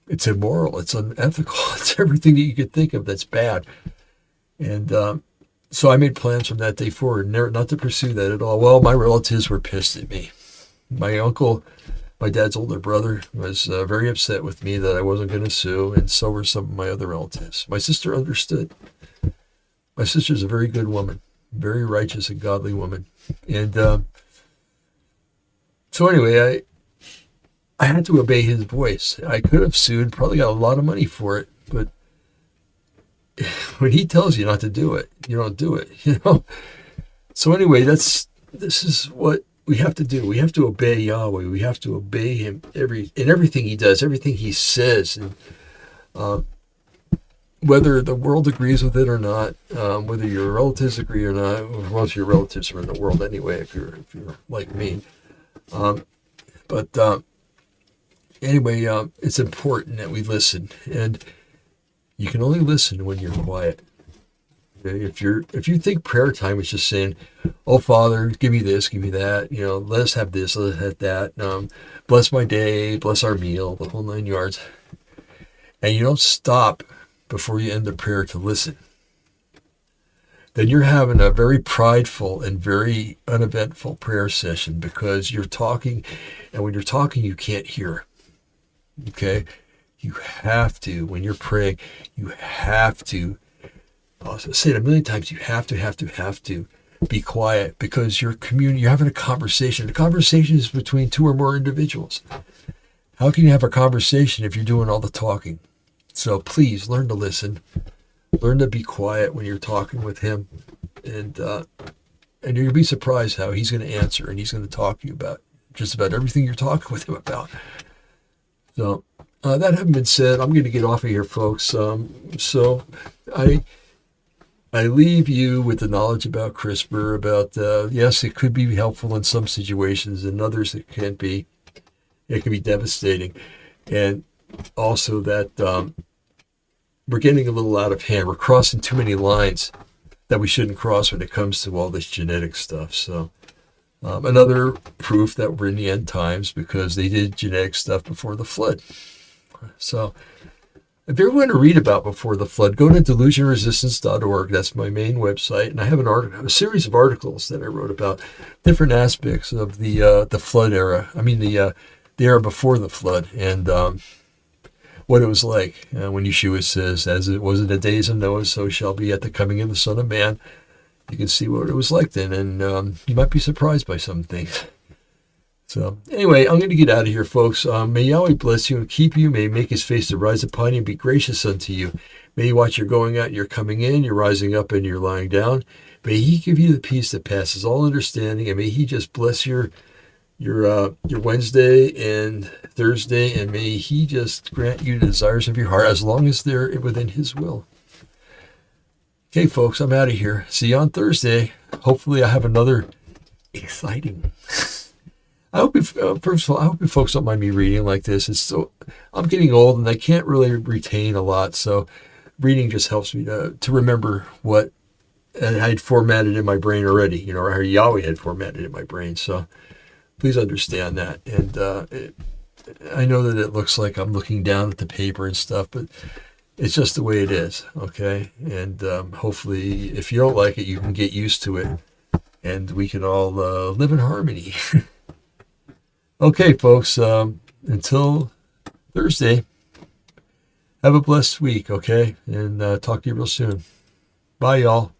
It's immoral. It's unethical. It's everything that you could think of that's bad." And so I made plans from that day forward, not to pursue that at all. Well, my relatives were pissed at me. My uncle, my dad's older brother, was very upset with me that I wasn't going to sue, and so were some of my other relatives. My sister understood. My sister's a very good woman, very righteous and godly woman. And so anyway, I had to obey his voice. I could have sued, probably got a lot of money for it, but when he tells you not to do it, you don't do it, So anyway, this is what we have to do. We have to obey Yahweh. We have to obey him in everything he does, everything he says. And whether the world agrees with it or not, whether your relatives agree or not, most of your relatives are in the world anyway, if you're like me. Anyway, it's important that we listen, and you can only listen when you're quiet. If you think prayer time is just saying, "Oh Father, give me this, give me that, let us have this, let us have that, bless my day, bless our meal," the whole 9 yards, and you don't stop before you end the prayer to listen, then you're having a very prideful and very uneventful prayer session, because you're talking, and when you're talking, you can't hear. Okay? You have to, when you're praying, you have to, I'll say it a million times, you have to be quiet, because you're having a conversation. The conversation is between two or more individuals. How can you have a conversation if you're doing all the talking? So please learn to listen. Learn to be quiet when you're talking with him. And you're going to be surprised how he's going to answer, and he's going to talk to you about just about everything you're talking with him about. So that having been said, I'm going to get off of here, folks. So I leave you with the knowledge about CRISPR, about, yes, it could be helpful in some situations, and others it can't be. It can be devastating. And also that we're getting a little out of hand. We're crossing too many lines that we shouldn't cross when it comes to all this genetic stuff. So another proof that we're in the end times, because they did genetic stuff before the flood. So if you ever want to read about before the flood, go to delusionresistance.org. That's my main website. And I have a series of articles that I wrote about different aspects of the flood era. I mean, the era before the flood. And what it was like when Yeshua says, as it was in the days of Noah, so shall be at the coming of the Son of Man. You can see what it was like then, and you might be surprised by some things. So anyway, I'm going to get out of here, folks. May Yahweh bless you and keep you. May he make his face to rise upon you and be gracious unto you. May he watch your going out and your coming in, your rising up and your lying down. May he give you the peace that passes all understanding, and may he just bless your Wednesday and Thursday, and may he just grant you the desires of your heart as long as they're within his will. Okay, folks, I'm out of here. See you on Thursday. Hopefully I have another exciting. I hope first of all, I hope you folks don't mind me reading like this. I'm getting old and I can't really retain a lot, so reading just helps me to remember what I had formatted in my brain already, or how Yahweh had formatted in my brain. So please understand that. And I know that it looks like I'm looking down at the paper and stuff, but it's just the way it is, okay? And hopefully, if you don't like it, you can get used to it, and we can all live in harmony. Okay, folks, until Thursday, have a blessed week, okay? And talk to you real soon. Bye, y'all.